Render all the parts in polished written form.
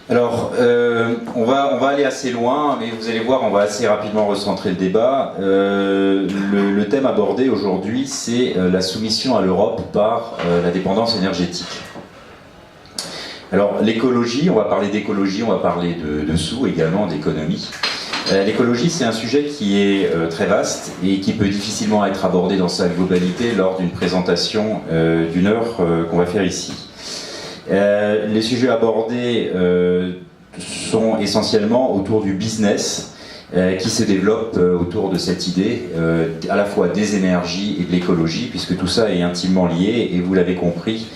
Alors, on va aller assez loin, mais vous allez voir, on va assez rapidement recentrer le débat. Le thème abordé aujourd'hui, c'est la soumission à l'Europe par la dépendance énergétique. Alors, l'écologie, on va parler d'écologie, on va parler de sous également, d'économie. L'écologie, c'est un sujet qui est très vaste et qui peut difficilement être abordé dans sa globalité lors d'une présentation d'une heure qu'on va faire ici. Les sujets abordés sont essentiellement autour du business qui se développe autour de cette idée à la fois des énergies et de l'écologie, puisque tout ça est intimement lié, et vous l'avez compris,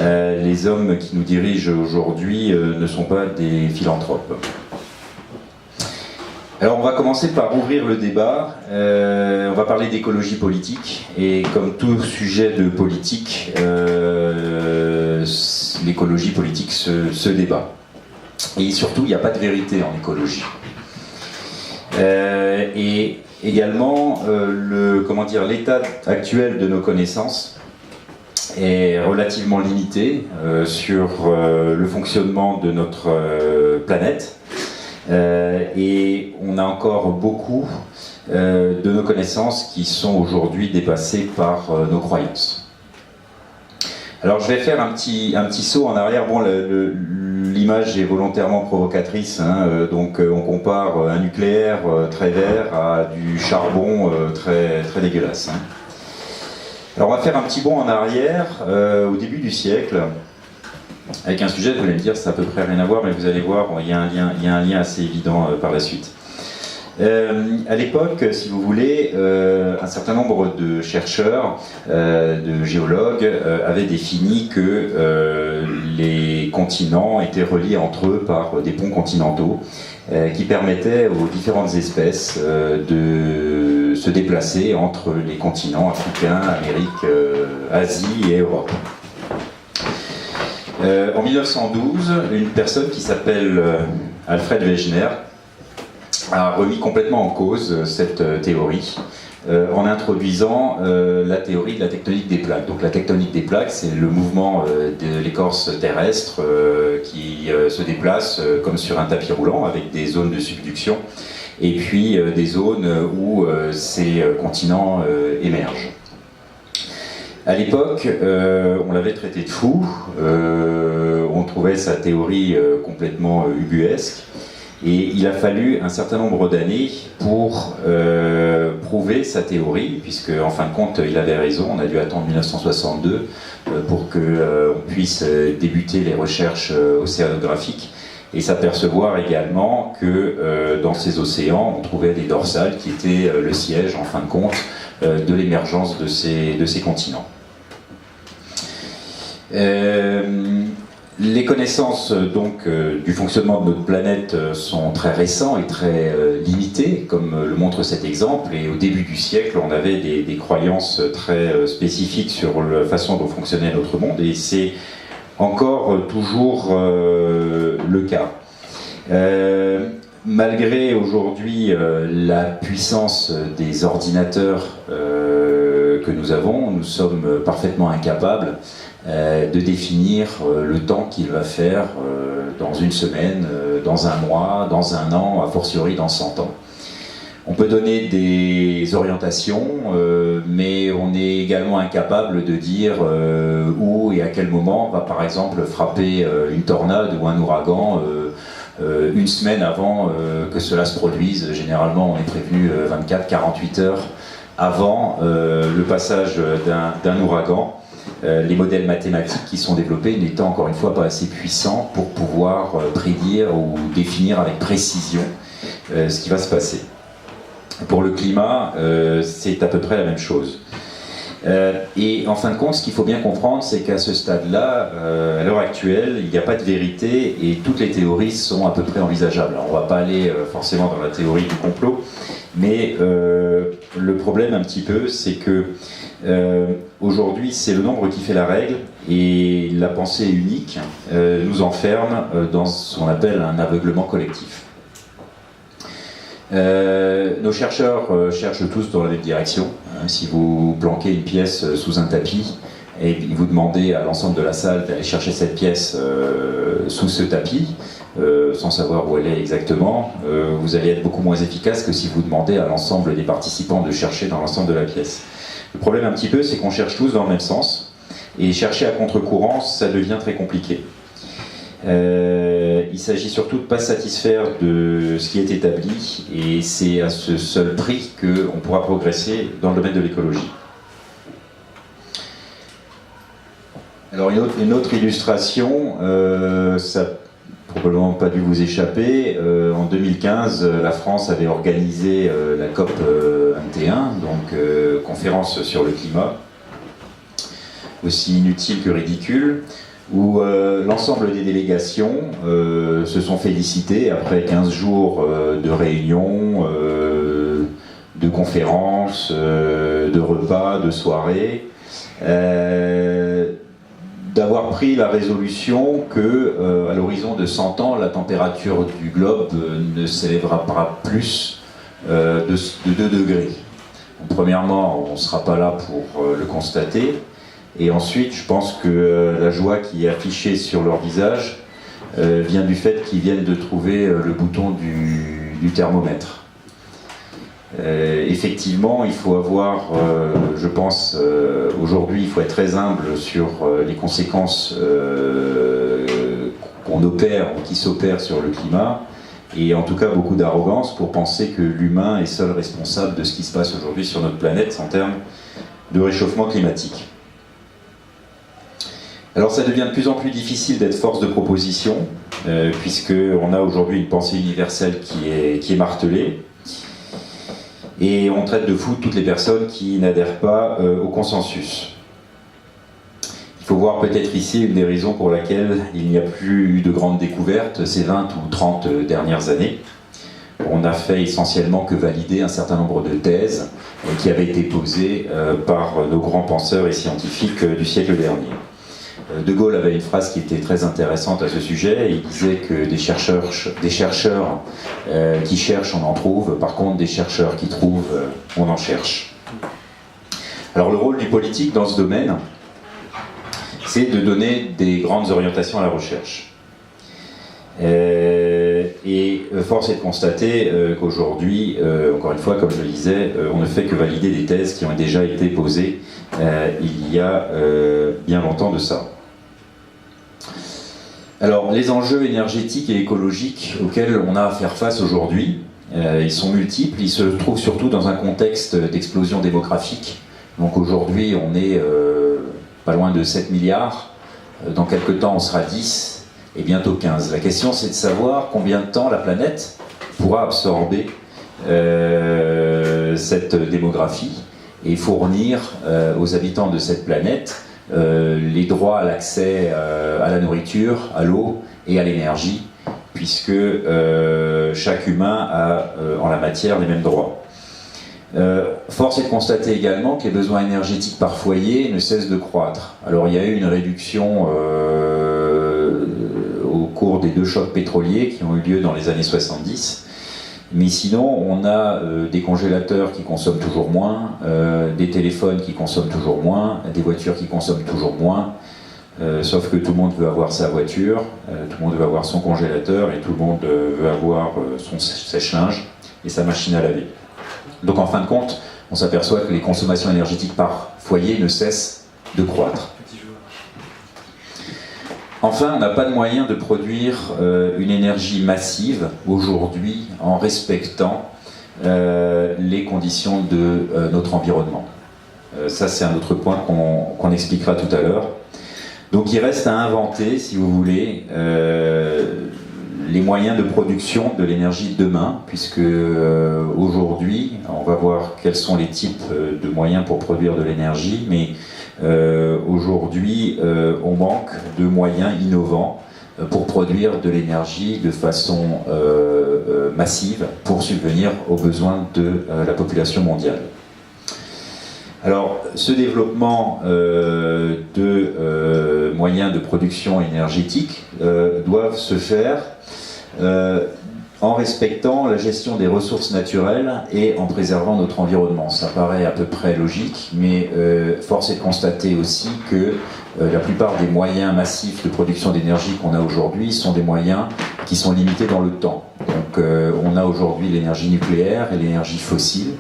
les hommes qui nous dirigent aujourd'hui ne sont pas des philanthropes. Alors on va commencer par ouvrir le débat, on va parler d'écologie politique, et comme tout sujet de politique, l'écologie politique se débat. Et surtout, il n'y a pas de vérité en écologie. Et également, l'état actuel de nos connaissances est relativement limité sur le fonctionnement de notre planète. Et on a encore beaucoup de nos connaissances qui sont aujourd'hui dépassées par nos croyances. Alors je vais faire un petit saut en arrière. Bon, l'image est volontairement provocatrice, hein, donc on compare un nucléaire très vert à du charbon très, très dégueulasse. Hein. Alors on va faire un petit bond en arrière, au début du siècle, avec un sujet, vous allez me dire, ça a à peu près rien à voir, mais vous allez voir, il y a un lien assez évident par la suite. À l'époque, si vous voulez, un certain nombre de chercheurs, de géologues, avaient défini que les continents étaient reliés entre eux par des ponts continentaux qui permettaient aux différentes espèces de se déplacer entre les continents africains, Amérique, Asie et Europe. En 1912, une personne qui s'appelle Alfred Wegener a remis complètement en cause cette théorie en introduisant la théorie de la tectonique des plaques. Donc la tectonique des plaques, c'est le mouvement de l'écorce terrestre qui se déplace comme sur un tapis roulant avec des zones de subduction et puis des zones où ces continents émergent. À l'époque, on l'avait traité de fou, on trouvait sa théorie complètement ubuesque, et il a fallu un certain nombre d'années pour prouver sa théorie, puisque en fin de compte, il avait raison, on a dû attendre 1962 pour qu'on puisse débuter les recherches océanographiques, et s'apercevoir également que dans ces océans, on trouvait des dorsales qui étaient le siège, en fin de compte, de l'émergence de ces continents. Les connaissances donc du fonctionnement de notre planète sont très récentes et très limitées, comme le montre cet exemple, et au début du siècle, on avait des croyances très spécifiques sur la façon dont fonctionnait notre monde, et c'est encore toujours le cas. Malgré aujourd'hui la puissance des ordinateurs que nous avons, nous sommes parfaitement incapables de définir le temps qu'il va faire dans une semaine, dans un mois, dans un an, a fortiori dans 100 ans. On peut donner des orientations, mais on est également incapable de dire où et à quel moment va par exemple frapper une tornade ou un ouragan une semaine avant que cela se produise. Généralement, on est prévenu 24-48 heures avant le passage d'un ouragan. Les modèles mathématiques qui sont développés n'étant encore une fois pas assez puissants pour pouvoir prédire ou définir avec précision ce qui va se passer. Pour le climat, c'est à peu près la même chose. Et en fin de compte, ce qu'il faut bien comprendre, c'est qu'à ce stade-là, à l'heure actuelle, il n'y a pas de vérité et toutes les théories sont à peu près envisageables. Alors, on ne va pas aller forcément dans la théorie du complot, mais le problème un petit peu, c'est que aujourd'hui, c'est le nombre qui fait la règle, et la pensée unique nous enferme dans ce qu'on appelle un aveuglement collectif. Nos chercheurs cherchent tous dans la même direction. Si vous planquez une pièce sous un tapis et vous demandez à l'ensemble de la salle d'aller chercher cette pièce sous ce tapis, sans savoir où elle est exactement, vous allez être beaucoup moins efficace que si vous demandez à l'ensemble des participants de chercher dans l'ensemble de la pièce. Le problème un petit peu, c'est qu'on cherche tous dans le même sens, et chercher à contre-courant, ça devient très compliqué. Il s'agit surtout de ne pas se satisfaire de ce qui est établi, et c'est à ce seul prix qu'on pourra progresser dans le domaine de l'écologie. Alors une autre illustration, ça n'a probablement pas dû vous échapper. En 2015, la France avait organisé la COP 21, donc conférence sur le climat, aussi inutile que ridicule, où l'ensemble des délégations se sont félicitées après 15 jours de réunions, de conférences, de repas, de soirées, d'avoir pris la résolution que, à l'horizon de 100 ans, la température du globe ne s'élèvera pas plus de 2 degrés. Donc, premièrement, on ne sera pas là pour le constater. Et ensuite, je pense que la joie qui est affichée sur leur visage vient du fait qu'ils viennent de trouver le bouton du thermomètre. Effectivement, il faut avoir, je pense, aujourd'hui, il faut être très humble sur les conséquences qu'on opère ou qui s'opèrent sur le climat, et en tout cas beaucoup d'arrogance pour penser que l'humain est seul responsable de ce qui se passe aujourd'hui sur notre planète en termes de réchauffement climatique. Alors ça devient de plus en plus difficile d'être force de proposition, puisqu'on a aujourd'hui une pensée universelle qui est martelée, et on traite de fous toutes les personnes qui n'adhèrent pas au consensus. Il faut voir peut-être ici une des raisons pour laquelle il n'y a plus eu de grandes découvertes ces 20 ou 30 dernières années. On n'a fait essentiellement que valider un certain nombre de thèses qui avaient été posées par nos grands penseurs et scientifiques du siècle dernier. De Gaulle avait une phrase qui était très intéressante à ce sujet. Il disait que des chercheurs qui cherchent, on en trouve. Par contre, des chercheurs qui trouvent, on en cherche. Alors le rôle du politique dans ce domaine, c'est de donner des grandes orientations à la recherche. Et force est de constater qu'aujourd'hui, encore une fois, comme je le disais, on ne fait que valider des thèses qui ont déjà été posées il y a bien longtemps de ça. Alors, les enjeux énergétiques et écologiques auxquels on a à faire face aujourd'hui, ils sont multiples, ils se trouvent surtout dans un contexte d'explosion démographique. Donc aujourd'hui, on est pas loin de 7 milliards, dans quelques temps on sera 10, et bientôt 15. La question c'est de savoir combien de temps la planète pourra absorber cette démographie et fournir aux habitants de cette planète les droits à l'accès à la nourriture, à l'eau et à l'énergie, puisque chaque humain a en la matière les mêmes droits. Force est de constater également que les besoins énergétiques par foyer ne cessent de croître. Alors il y a eu une réduction au cours des 2 chocs pétroliers qui ont eu lieu dans les années 70, mais sinon on a des congélateurs qui consomment toujours moins, des téléphones qui consomment toujours moins, des voitures qui consomment toujours moins, sauf que tout le monde veut avoir sa voiture, tout le monde veut avoir son congélateur et tout le monde veut avoir son sèche-linge et sa machine à laver. Donc en fin de compte, on s'aperçoit que les consommations énergétiques par foyer ne cessent de croître. Enfin, on n'a pas de moyen de produire une énergie massive aujourd'hui en respectant les conditions de notre environnement. Ça, c'est un autre point qu'on expliquera tout à l'heure. Donc il reste à inventer, si vous voulez, les moyens de production de l'énergie de demain, puisque aujourd'hui, on va voir quels sont les types de moyens pour produire de l'énergie, mais aujourd'hui, on manque de moyens innovants pour produire de l'énergie de façon massive pour subvenir aux besoins de la population mondiale. Alors, ce développement de moyens de production énergétique doivent se faire en respectant la gestion des ressources naturelles et en préservant notre environnement. Ça paraît à peu près logique, mais force est de constater aussi que la plupart des moyens massifs de production d'énergie qu'on a aujourd'hui sont des moyens qui sont limitées dans le temps. Donc on a aujourd'hui l'énergie nucléaire et l'énergie fossile,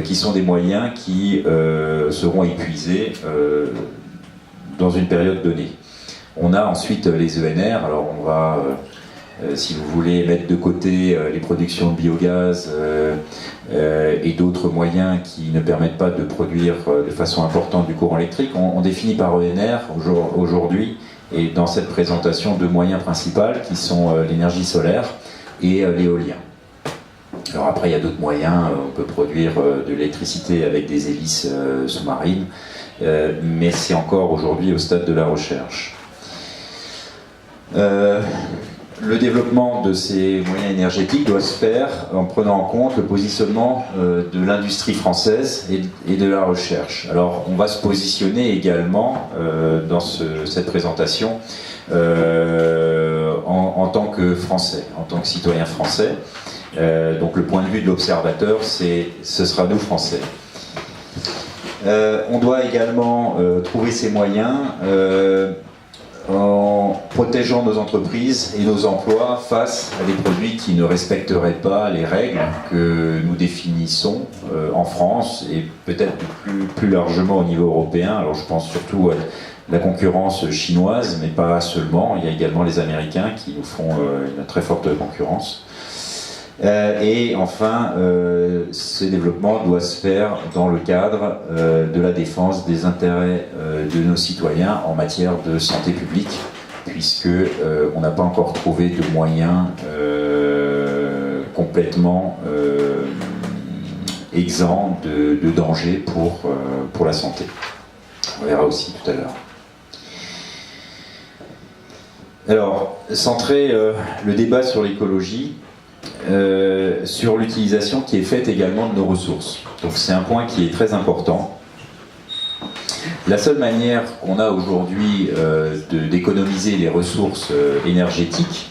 qui sont des moyens qui seront épuisés dans une période donnée. On a ensuite les ENR, alors on va, si vous voulez, mettre de côté les productions de biogaz et d'autres moyens qui ne permettent pas de produire de façon importante du courant électrique. On définit par ENR aujourd'hui, et dans cette présentation, deux moyens principaux qui sont l'énergie solaire et l'éolien. Alors après, il y a d'autres moyens, on peut produire de l'électricité avec des hélices sous-marines, mais c'est encore aujourd'hui au stade de la recherche. Le développement de ces moyens énergétiques doit se faire en prenant en compte le positionnement de l'industrie française et de la recherche. Alors on va se positionner également dans cette présentation en tant que Français, en tant que citoyen français. Donc le point de vue de l'observateur, ce sera nous Français. On doit également trouver ces moyens en protégeant nos entreprises et nos emplois face à des produits qui ne respecteraient pas les règles que nous définissons en France et peut-être plus largement au niveau européen. Alors je pense surtout à la concurrence chinoise, mais pas seulement. Il y a également les Américains qui nous font une très forte concurrence. Et enfin, ce développement doit se faire dans le cadre de la défense des intérêts de nos citoyens en matière de santé publique, puisque on n'a pas encore trouvé de moyens complètement exempts de danger pour la santé. On verra aussi tout à l'heure. Alors, centrer le débat sur l'écologie, sur l'utilisation qui est faite également de nos ressources. Donc c'est un point qui est très important. La seule manière qu'on a aujourd'hui d'économiser les ressources énergétiques,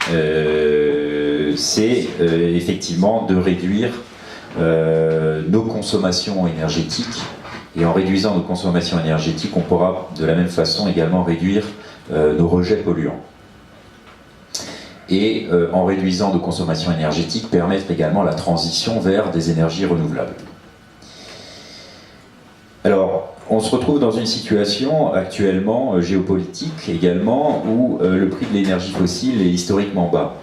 c'est effectivement de réduire nos consommations énergétiques. Et en réduisant nos consommations énergétiques, on pourra de la même façon également réduire nos rejets polluants. Et en réduisant nos consommations énergétiques, permettre également la transition vers des énergies renouvelables. Alors, on se retrouve dans une situation actuellement géopolitique également où le prix de l'énergie fossile est historiquement bas.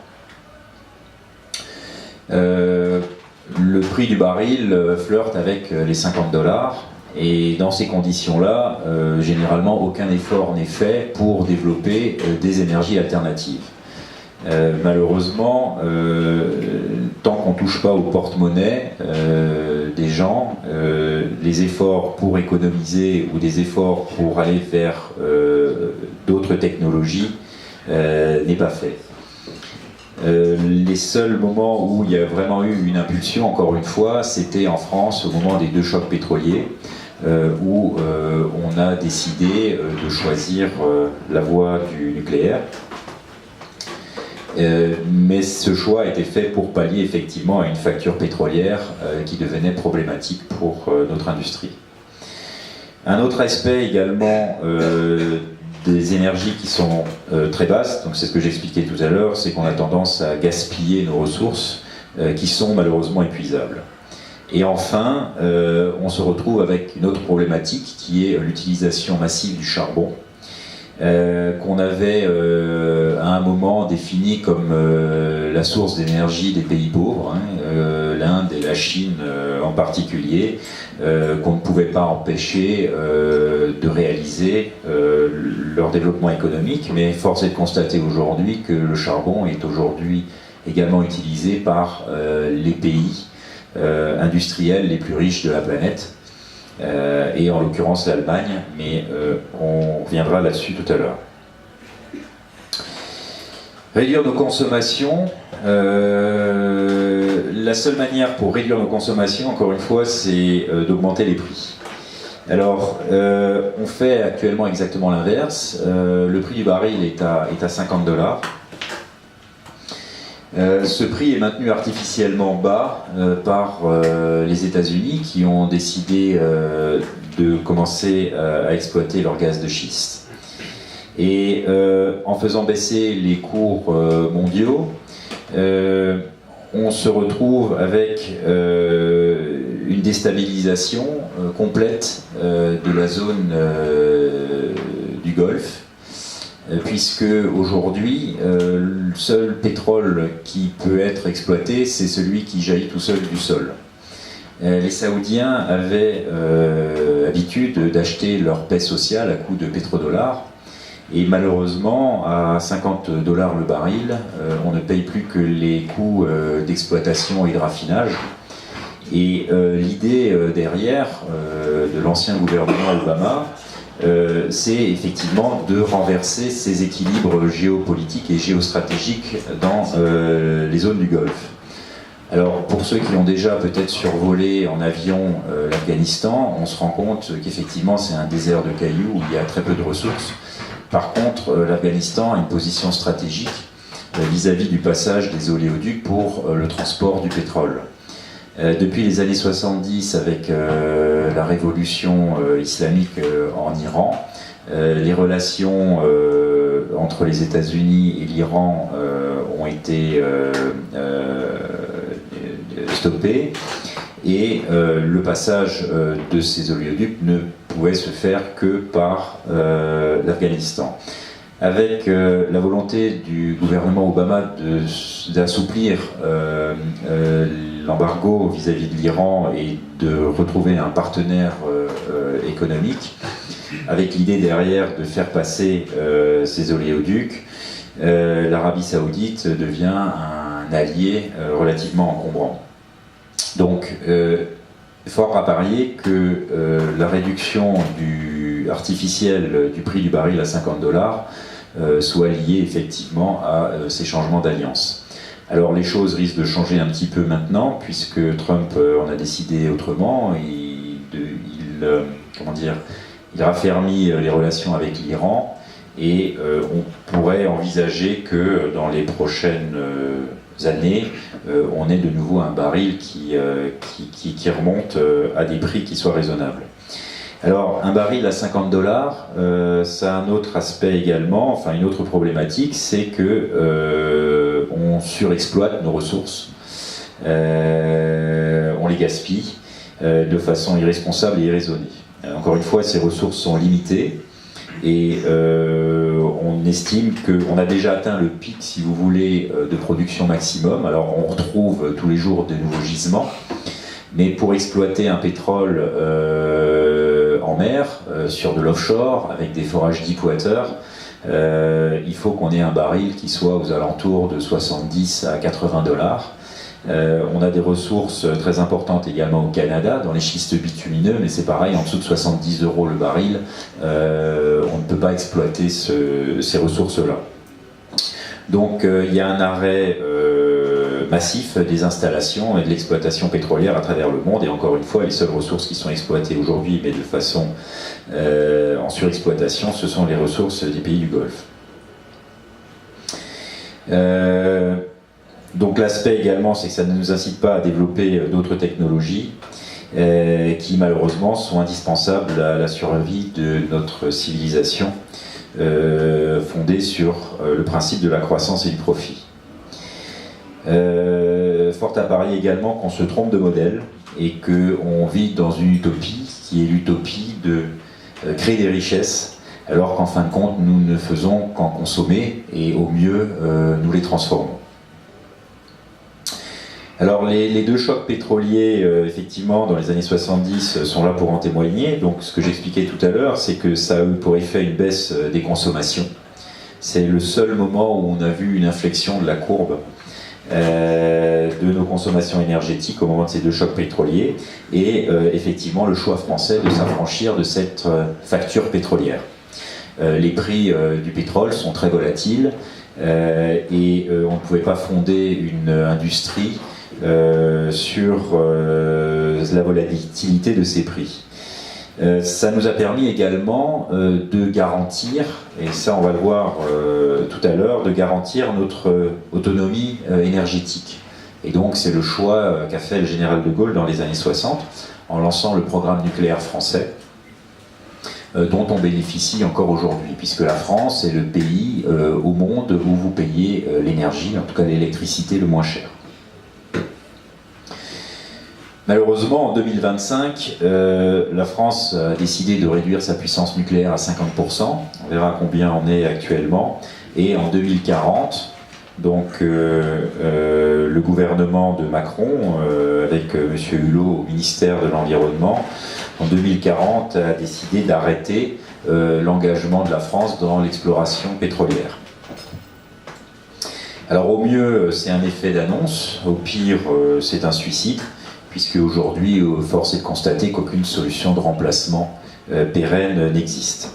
Le prix du baril flirte avec les 50 $, et dans ces conditions-là, généralement aucun effort n'est fait pour développer des énergies alternatives. Malheureusement, tant qu'on ne touche pas au porte-monnaie des gens, les efforts pour économiser ou des efforts pour aller vers d'autres technologies n'est pas fait. Les seuls moments où il y a vraiment eu une impulsion, encore une fois, c'était en France au moment des deux chocs pétroliers, où on a décidé de choisir la voie du nucléaire. Mais ce choix a été fait pour pallier effectivement à une facture pétrolière qui devenait problématique pour notre industrie. Un autre aspect également des énergies qui sont très basses, donc c'est ce que j'expliquais tout à l'heure, c'est qu'on a tendance à gaspiller nos ressources qui sont malheureusement épuisables. Et enfin, on se retrouve avec une autre problématique qui est l'utilisation massive du charbon, qu'on avait à un moment défini comme la source d'énergie des pays pauvres, l'Inde et la Chine en particulier, qu'on ne pouvait pas empêcher de réaliser leur développement économique, mais force est de constater aujourd'hui que le charbon est aujourd'hui également utilisé par les pays industriels les plus riches de la planète, et en l'occurrence l'Allemagne, mais on reviendra là-dessus tout à l'heure. Réduire nos consommations, la seule manière pour réduire nos consommations, encore une fois, c'est d'augmenter les prix. Alors, on fait actuellement exactement l'inverse. Le prix du baril est à 50 $. Ce prix est maintenu artificiellement bas par les États-Unis qui ont décidé de commencer à exploiter leur gaz de schiste. Et en faisant baisser les cours mondiaux, on se retrouve avec une déstabilisation complète de la zone du Golfe, puisque aujourd'hui, le seul pétrole qui peut être exploité, c'est celui qui jaillit tout seul du sol. Les Saoudiens avaient l'habitude d'acheter leur paix sociale à coût de pétrodollars, et malheureusement, à 50 $ le baril, on ne paye plus que les coûts d'exploitation et de raffinage. Et l'idée derrière de l'ancien gouvernement Obama, c'est effectivement de renverser ces équilibres géopolitiques et géostratégiques dans les zones du Golfe. Alors, pour ceux qui ont déjà peut-être survolé en avion l'Afghanistan, on se rend compte qu'effectivement c'est un désert de cailloux où il y a très peu de ressources. Par contre, l'Afghanistan a une position stratégique vis-à-vis du passage des oléoducs pour le transport du pétrole. Depuis les années 70, avec la révolution islamique en Iran, les relations entre les États-Unis et l'Iran ont été stoppées, et le passage de ces oléoducs ne pouvait se faire que par l'Afghanistan. Avec la volonté du gouvernement Obama d'assouplir l'embargo vis-à-vis de l'Iran et de retrouver un partenaire économique, avec l'idée derrière de faire passer ces oléoducs, l'Arabie Saoudite devient un allié relativement encombrant. Donc, fort à parier que la réduction artificielle du prix du baril à 50 $ soit liée effectivement à ces changements d'alliance. Alors les choses risquent de changer un petit peu maintenant, puisque Trump en a décidé autrement. Il raffermit les relations avec l'Iran, et on pourrait envisager que dans les prochaines années, on ait de nouveau un baril qui remonte à des prix qui soient raisonnables. Alors, un baril à 50 $, ça a un autre aspect également, enfin une autre problématique, c'est que on surexploite nos ressources, on les gaspille de façon irresponsable et irraisonnée. Encore une fois, ces ressources sont limitées, et on estime qu'on a déjà atteint le pic, si vous voulez, de production maximum. Alors on retrouve tous les jours de nouveaux gisements, mais pour exploiter un pétrole en mer, sur de l'offshore, avec des forages deepwater, il faut qu'on ait un baril qui soit aux alentours de 70 à 80 $. On a des ressources très importantes également au Canada, dans les schistes bitumineux, mais c'est pareil, en dessous de 70 € le baril, on ne peut pas exploiter ces ressources-là. Donc il y a un arrêt massif des installations et de l'exploitation pétrolière à travers le monde, et encore une fois, les seules ressources qui sont exploitées aujourd'hui, mais de façon en surexploitation, ce sont les ressources des pays du Golfe. Donc l'aspect également, c'est que ça ne nous incite pas à développer d'autres technologies qui malheureusement sont indispensables à la survie de notre civilisation fondée sur le principe de la croissance et du profit. Fort à parier également qu'on se trompe de modèle et qu'on vit dans une utopie qui est l'utopie de créer des richesses, alors qu'en fin de compte nous ne faisons qu'en consommer, et au mieux nous les transformons. Alors les deux chocs pétroliers, effectivement, dans les années 70 sont là pour en témoigner. Donc ce que j'expliquais tout à l'heure, c'est que ça a eu pour effet une baisse des consommations. C'est le seul moment où on a vu une inflexion de la courbe de nos consommations énergétiques au moment de ces deux chocs pétroliers, et effectivement le choix français de s'affranchir de cette facture pétrolière. Les prix du pétrole sont très volatiles, et on ne pouvait pas fonder une industrie sur la volatilité de ces prix. Ça nous a permis également de garantir, et ça on va le voir tout à l'heure, de garantir notre autonomie énergétique. Et donc c'est le choix qu'a fait le général de Gaulle dans les années 60 en lançant le programme nucléaire français, dont on bénéficie encore aujourd'hui, puisque la France est le pays au monde où vous payez l'énergie, en tout cas l'électricité, le moins cher. Malheureusement, en 2025, la France a décidé de réduire sa puissance nucléaire à 50%. On verra combien on est actuellement. Et en 2040, donc le gouvernement de Macron, avec M. Hulot au ministère de l'Environnement, en 2040 a décidé d'arrêter l'engagement de la France dans l'exploration pétrolière. Alors au mieux, c'est un effet d'annonce, au pire, c'est un suicide, puisque aujourd'hui, force est de constater qu'aucune solution de remplacement pérenne n'existe.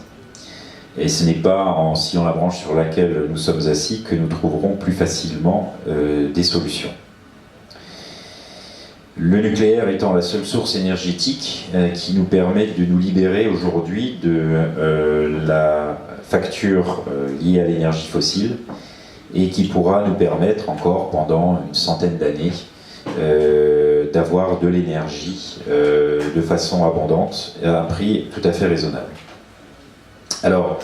Et ce n'est pas en sciant la branche sur laquelle nous sommes assis que nous trouverons plus facilement des solutions. Le nucléaire étant la seule source énergétique qui nous permet de nous libérer aujourd'hui de la facture liée à l'énergie fossile et qui pourra nous permettre encore pendant une centaine d'années d'avoir de l'énergie de façon abondante à un prix tout à fait raisonnable. Alors,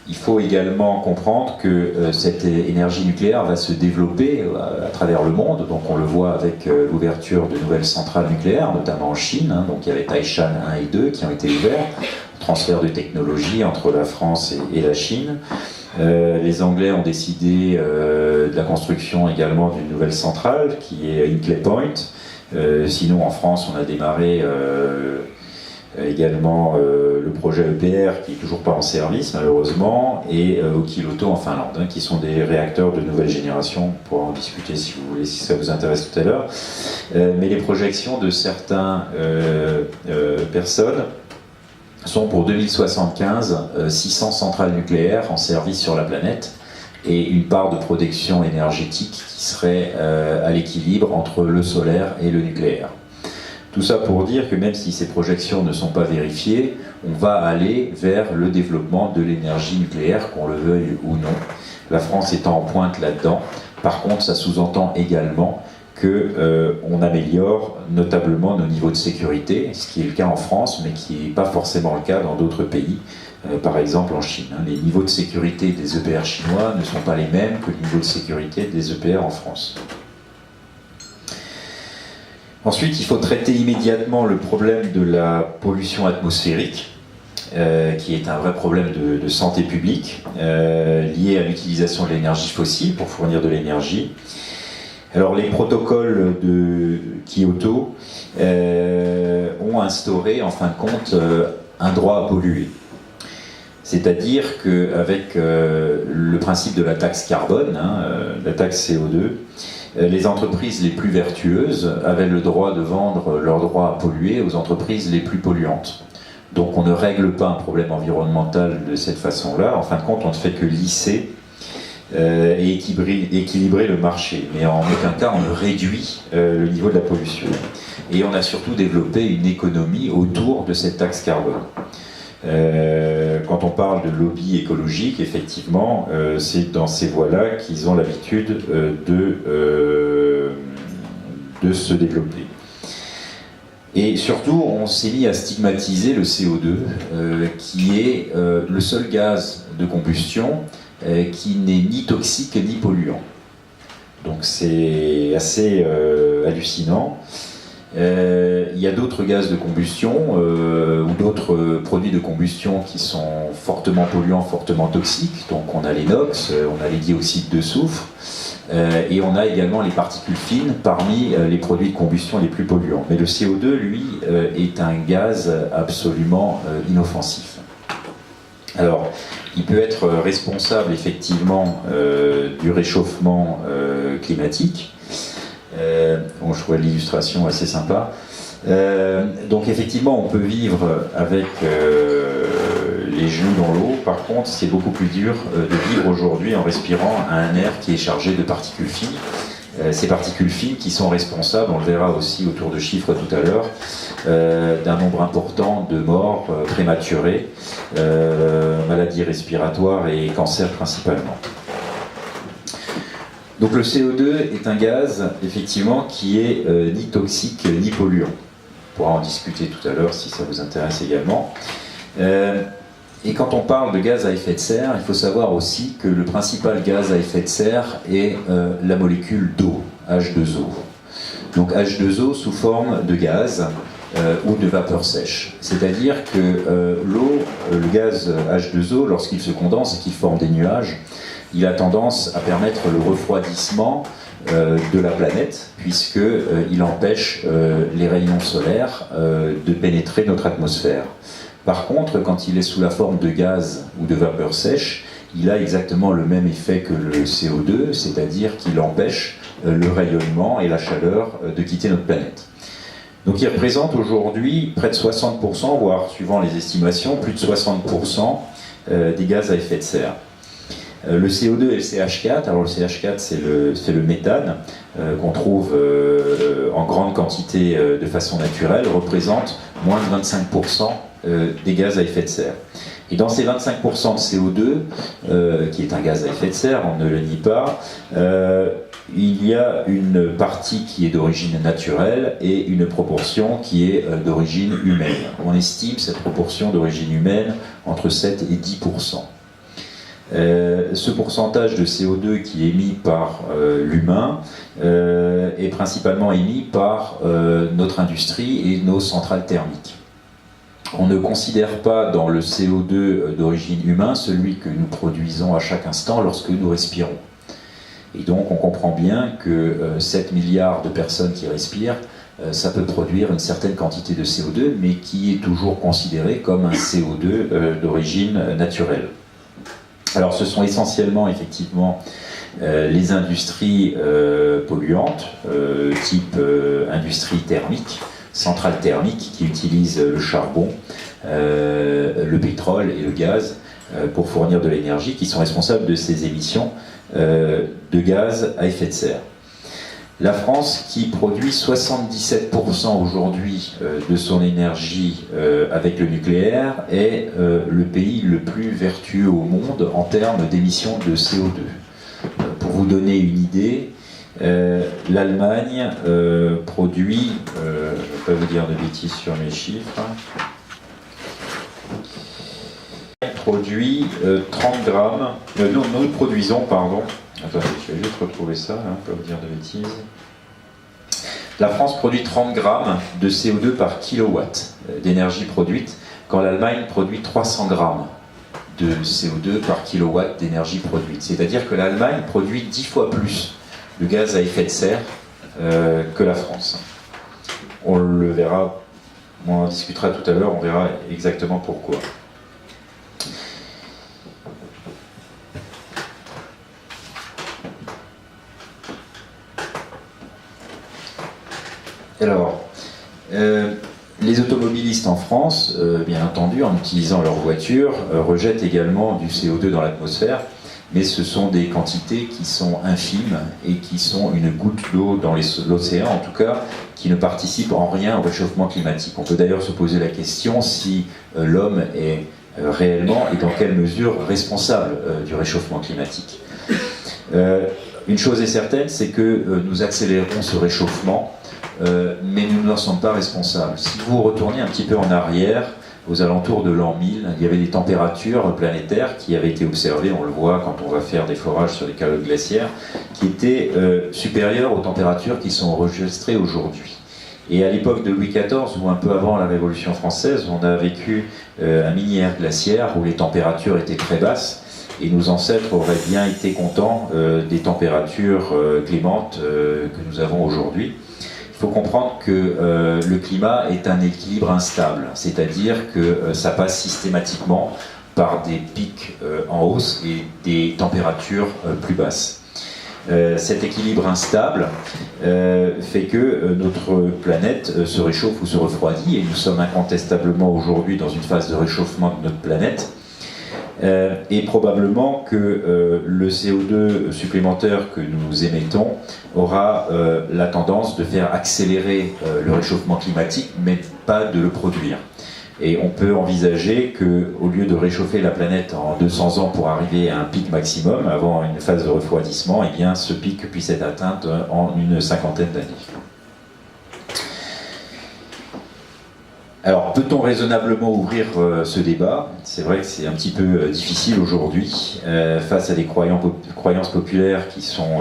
il faut également comprendre que cette énergie nucléaire va se développer à travers le monde. Donc on le voit avec l'ouverture de nouvelles centrales nucléaires, notamment en Chine. Donc il y avait Taishan 1 et 2 qui ont été ouverts. Transfert de technologie entre la France et la Chine. Les Anglais ont décidé de la construction également d'une nouvelle centrale qui est Hinkley Point. Sinon en France on a démarré également le projet EPR qui n'est toujours pas en service malheureusement et Olkiluoto en Finlande qui sont des réacteurs de nouvelle génération. On pourra en discuter si vous voulez, si ça vous intéresse tout à l'heure. Mais les projections de certaines personnes sont pour 2075 600 centrales nucléaires en service sur la planète et une part de production énergétique qui serait à l'équilibre entre le solaire et le nucléaire. Tout ça pour dire que même si ces projections ne sont pas vérifiées, on va aller vers le développement de l'énergie nucléaire, qu'on le veuille ou non. La France étant en pointe là-dedans. Par contre, ça sous-entend également qu'on améliore notablement nos niveaux de sécurité, ce qui est le cas en France, mais qui n'est pas forcément le cas dans d'autres pays, par exemple en Chine. Les niveaux de sécurité des EPR chinois ne sont pas les mêmes que le niveau de sécurité des EPR en France. Ensuite, il faut traiter immédiatement le problème de la pollution atmosphérique, qui est un vrai problème de santé publique, lié à l'utilisation de l'énergie fossile pour fournir de l'énergie. Alors, les protocoles de Kyoto ont instauré, en fin de compte, un droit à polluer. C'est-à-dire qu'avec le principe de la taxe carbone, la taxe CO2, les entreprises les plus vertueuses avaient le droit de vendre leur droit à polluer aux entreprises les plus polluantes. Donc on ne règle pas un problème environnemental de cette façon-là. En fin de compte, on ne fait que lisser et équilibrer le marché. Mais en aucun cas, on ne réduit le niveau de la pollution. Et on a surtout développé une économie autour de cette taxe carbone. Quand on parle de lobby écologique, effectivement, c'est dans ces voies-là qu'ils ont l'habitude de se développer. Et surtout, on s'est mis à stigmatiser le CO2, qui est le seul gaz de combustion qui n'est ni toxique ni polluant. Donc c'est assez hallucinant. Il y a d'autres gaz de combustion ou d'autres produits de combustion qui sont fortement polluants, fortement toxiques. Donc on a les NOx, on a les dioxydes de soufre et on a également les particules fines parmi les produits de combustion les plus polluants. Mais le CO2, lui, est un gaz absolument inoffensif. Alors, il peut être responsable effectivement du réchauffement climatique. Bon, je vois l'illustration assez sympa. Donc effectivement, on peut vivre avec les genoux dans l'eau. Par contre, c'est beaucoup plus dur de vivre aujourd'hui en respirant un air qui est chargé de particules fines. Ces particules fines qui sont responsables, on le verra aussi autour de chiffres tout à l'heure, d'un nombre important de morts prématurées, maladies respiratoires et cancers principalement. Donc le CO2 est un gaz, effectivement, qui est ni toxique ni polluant. On pourra en discuter tout à l'heure si ça vous intéresse également. Et quand on parle de gaz à effet de serre, il faut savoir aussi que le principal gaz à effet de serre est la molécule d'eau, H2O. Donc H2O sous forme de gaz ou de vapeur sèche. C'est-à-dire que l'eau, le gaz H2O, lorsqu'il se condense et qu'il forme des nuages, il a tendance à permettre le refroidissement de la planète, puisqu'il empêche les rayons solaires de pénétrer notre atmosphère. Par contre, quand il est sous la forme de gaz ou de vapeur sèche, il a exactement le même effet que le CO2, c'est-à-dire qu'il empêche le rayonnement et la chaleur de quitter notre planète. Donc il représente aujourd'hui près de 60%, voire suivant les estimations, plus de 60% des gaz à effet de serre. Le CO2 et le CH4, alors le CH4 c'est le méthane qu'on trouve en grande quantité de façon naturelle, représente moins de 25% des gaz à effet de serre. Et dans ces 25% de CO2, qui est un gaz à effet de serre, on ne le nie pas, il y a une partie qui est d'origine naturelle et une proportion qui est d'origine humaine. On estime cette proportion d'origine humaine entre 7 et 10%. Ce pourcentage de CO2 qui est émis par l'humain est principalement émis par notre industrie et nos centrales thermiques. On ne considère pas dans le CO2 d'origine humaine celui que nous produisons à chaque instant lorsque nous respirons. Et donc on comprend bien que 7 milliards de personnes qui respirent, ça peut produire une certaine quantité de CO2, mais qui est toujours considéré comme un CO2 d'origine naturelle. Alors ce sont essentiellement effectivement les industries polluantes, type industrie thermique, centrales thermiques qui utilisent le charbon, le pétrole et le gaz pour fournir de l'énergie, qui sont responsables de ces émissions de gaz à effet de serre. La France, qui produit 77% aujourd'hui de son énergie avec le nucléaire, est le pays le plus vertueux au monde en termes d'émissions de CO2. Pour vous donner une idée, l'Allemagne produit, je ne vais pas vous dire de bêtises sur mes chiffres, produit 30 grammes, nous produisons, pardon, attendez, je vais juste retrouver ça, pour vous dire de bêtises. La France produit 30 grammes de CO2 par kilowatt d'énergie produite, quand l'Allemagne produit 300 grammes de CO2 par kilowatt d'énergie produite. C'est-à-dire que l'Allemagne produit 10 fois plus de gaz à effet de serre que la France. On le verra, on en discutera tout à l'heure, on verra exactement pourquoi. Alors, les automobilistes en France, bien entendu, en utilisant leur voiture, rejettent également du CO2 dans l'atmosphère, mais ce sont des quantités qui sont infimes et qui sont une goutte d'eau dans l'océan, en tout cas, qui ne participent en rien au réchauffement climatique. On peut d'ailleurs se poser la question si l'homme est réellement et dans quelle mesure responsable du réchauffement climatique. Une chose est certaine, c'est que nous accélérons ce réchauffement, mais nous n'en sommes pas responsables. Si vous retournez un petit peu en arrière, aux alentours de l'an 1000, il y avait des températures planétaires qui avaient été observées, on le voit quand on va faire des forages sur les calottes glaciaires, qui étaient supérieures aux températures qui sont enregistrées aujourd'hui. Et à l'époque de Louis XIV, ou un peu avant la Révolution française, on a vécu un mini-ère glaciaire où les températures étaient très basses, et nos ancêtres auraient bien été contents des températures clémentes que nous avons aujourd'hui. Il faut comprendre que le climat est un équilibre instable, c'est-à-dire que ça passe systématiquement par des pics en hausse et des températures plus basses. Cet équilibre instable fait que notre planète se réchauffe ou se refroidit, et nous sommes incontestablement aujourd'hui dans une phase de réchauffement de notre planète. Et probablement que le CO2 supplémentaire que nous émettons aura la tendance de faire accélérer le réchauffement climatique, mais pas de le produire. Et on peut envisager qu'au lieu de réchauffer la planète en 200 ans pour arriver à un pic maximum, avant une phase de refroidissement, eh bien, ce pic puisse être atteint en une cinquantaine d'années. Alors, peut-on raisonnablement ouvrir ce débat? C'est vrai que c'est un petit peu difficile aujourd'hui, face à des croyances populaires qui sont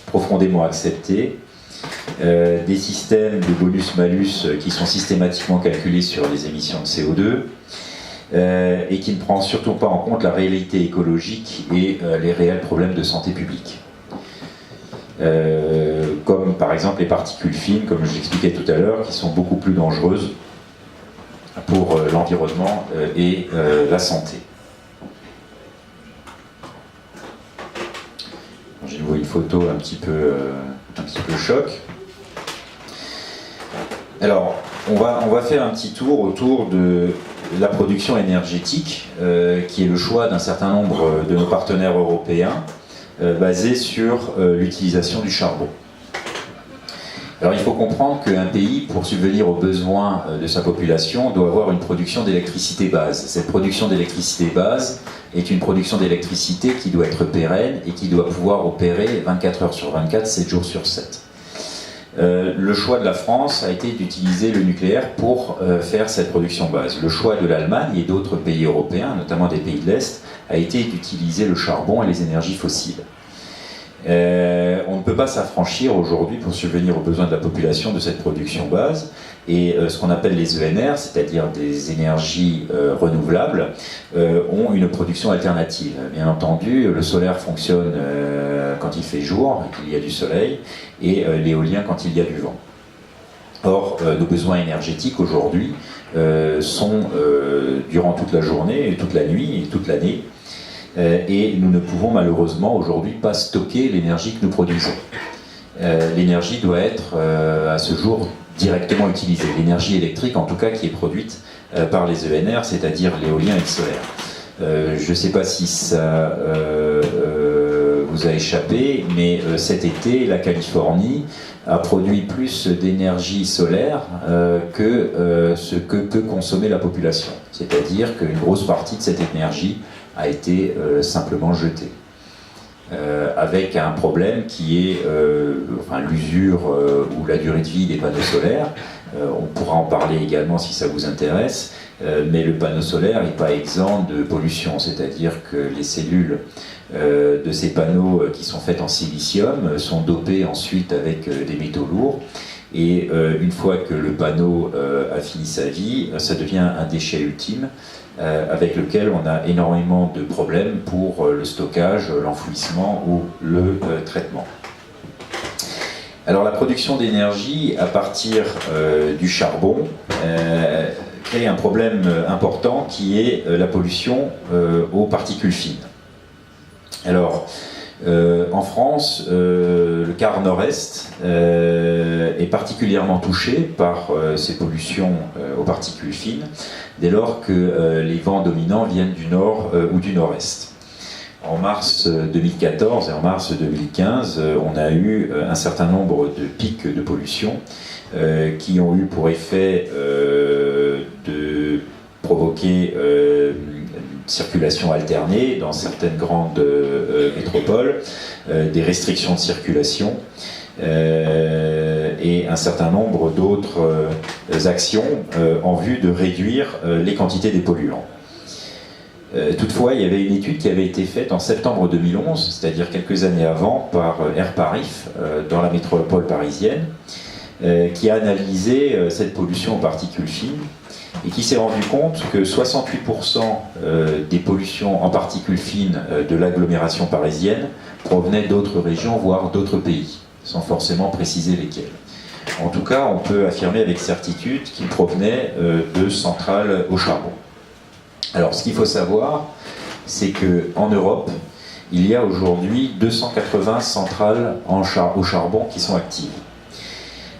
profondément acceptées, des systèmes de bonus-malus qui sont systématiquement calculés sur les émissions de CO2, et qui ne prend surtout pas en compte la réalité écologique et les réels problèmes de santé publique. Comme par exemple les particules fines, comme je l'expliquais tout à l'heure, qui sont beaucoup plus dangereuses pour l'environnement et la santé. J'ai une photo un petit peu choc. Alors, on va faire un petit tour autour de la production énergétique, qui est le choix d'un certain nombre de nos partenaires européens, basé sur l'utilisation du charbon. Alors il faut comprendre qu'un pays, pour subvenir aux besoins de sa population, doit avoir une production d'électricité base. Cette production d'électricité base est une production d'électricité qui doit être pérenne et qui doit pouvoir opérer 24 heures sur 24, 7 jours sur 7. Le choix de la France a été d'utiliser le nucléaire pour faire cette production base. Le choix de l'Allemagne et d'autres pays européens, notamment des pays de l'Est, a été d'utiliser le charbon et les énergies fossiles. On ne peut pas s'affranchir aujourd'hui pour subvenir aux besoins de la population de cette production base, et ce qu'on appelle les ENR, c'est-à-dire des énergies renouvelables, ont une production alternative. Bien entendu, le solaire fonctionne quand il fait jour, qu'il y a du soleil, et l'éolien quand il y a du vent. Or, nos besoins énergétiques aujourd'hui sont durant toute la journée, toute la nuit et toute l'année, et nous ne pouvons malheureusement aujourd'hui pas stocker l'énergie que nous produisons. L'énergie doit être à ce jour directement utilisée, l'énergie électrique en tout cas qui est produite par les ENR, c'est-à-dire l'éolien et le solaire. Je ne sais pas si ça vous a échappé, mais cet été, la Californie a produit plus d'énergie solaire que ce que peut consommer la population. C'est-à-dire qu'une grosse partie de cette énergie a été simplement jetée. Avec un problème qui est l'usure ou la durée de vie des panneaux solaires. On pourra en parler également si ça vous intéresse, mais le panneau solaire n'est pas exempt de pollution, c'est-à-dire que les cellules de ces panneaux qui sont faites en silicium sont dopées ensuite avec des métaux lourds, et une fois que le panneau a fini sa vie, ça devient un déchet ultime, avec lequel on a énormément de problèmes pour le stockage, l'enfouissement ou le traitement. Alors la production d'énergie à partir du charbon crée un problème important qui est la pollution aux particules fines. Alors, en France, le quart nord-est est particulièrement touché par ces pollutions aux particules fines, dès lors que les vents dominants viennent du nord ou du nord-est. En mars 2014 et en mars 2015, on a eu un certain nombre de pics de pollution qui ont eu pour effet de provoquer circulation alternée dans certaines grandes métropoles, des restrictions de circulation et un certain nombre d'autres actions en vue de réduire les quantités des polluants. Toutefois, il y avait une étude qui avait été faite en septembre 2011, c'est-à-dire quelques années avant, par Airparif, dans la métropole parisienne, qui a analysé cette pollution aux particules fines, et qui s'est rendu compte que 68% des pollutions en particules fines de l'agglomération parisienne provenaient d'autres régions, voire d'autres pays, sans forcément préciser lesquels. En tout cas, on peut affirmer avec certitude qu'ils provenaient de centrales au charbon. Alors, ce qu'il faut savoir, c'est qu'en Europe, il y a aujourd'hui 280 centrales au charbon qui sont actives.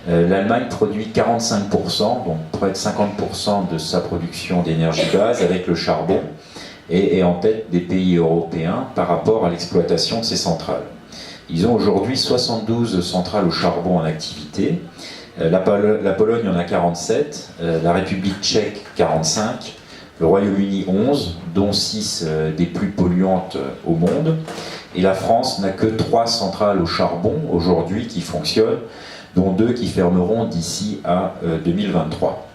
L'Allemagne produit 45%, donc près de 50% de sa production d'énergie base avec le charbon, et est en tête des pays européens par rapport à l'exploitation de ces centrales. Ils ont aujourd'hui 72 centrales au charbon en activité. La Pologne en a 47, la République tchèque 45, le Royaume-Uni 11, dont 6 des plus polluantes au monde, et la France n'a que 3 centrales au charbon aujourd'hui qui fonctionnent, dont 2 qui fermeront d'ici à 2023.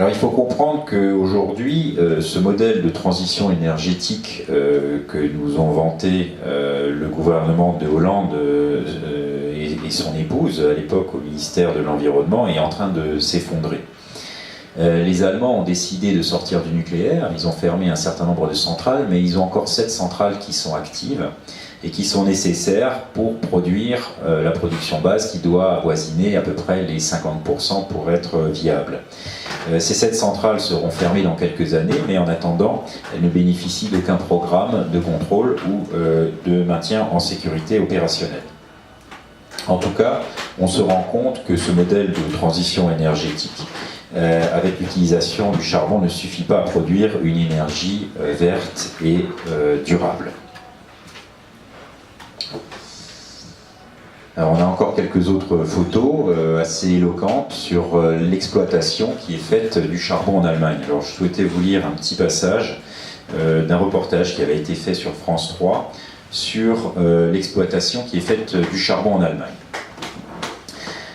Alors il faut comprendre qu'aujourd'hui, ce modèle de transition énergétique que nous ont vanté le gouvernement de Hollande et son épouse à l'époque au ministère de l'Environnement est en train de s'effondrer. Les Allemands ont décidé de sortir du nucléaire, ils ont fermé un certain nombre de centrales, mais ils ont encore 7 centrales qui sont actives et qui sont nécessaires pour produire la production base qui doit avoisiner à peu près les 50% pour être viable. Ces 7 centrales seront fermées dans quelques années, mais en attendant, elles ne bénéficient d'aucun programme de contrôle ou de maintien en sécurité opérationnelle. En tout cas, on se rend compte que ce modèle de transition énergétique, avec l'utilisation du charbon, ne suffit pas à produire une énergie verte et durable. Alors on a encore quelques autres photos assez éloquentes sur l'exploitation qui est faite du charbon en Allemagne. Alors je souhaitais vous lire un petit passage d'un reportage qui avait été fait sur France 3 sur l'exploitation qui est faite du charbon en Allemagne.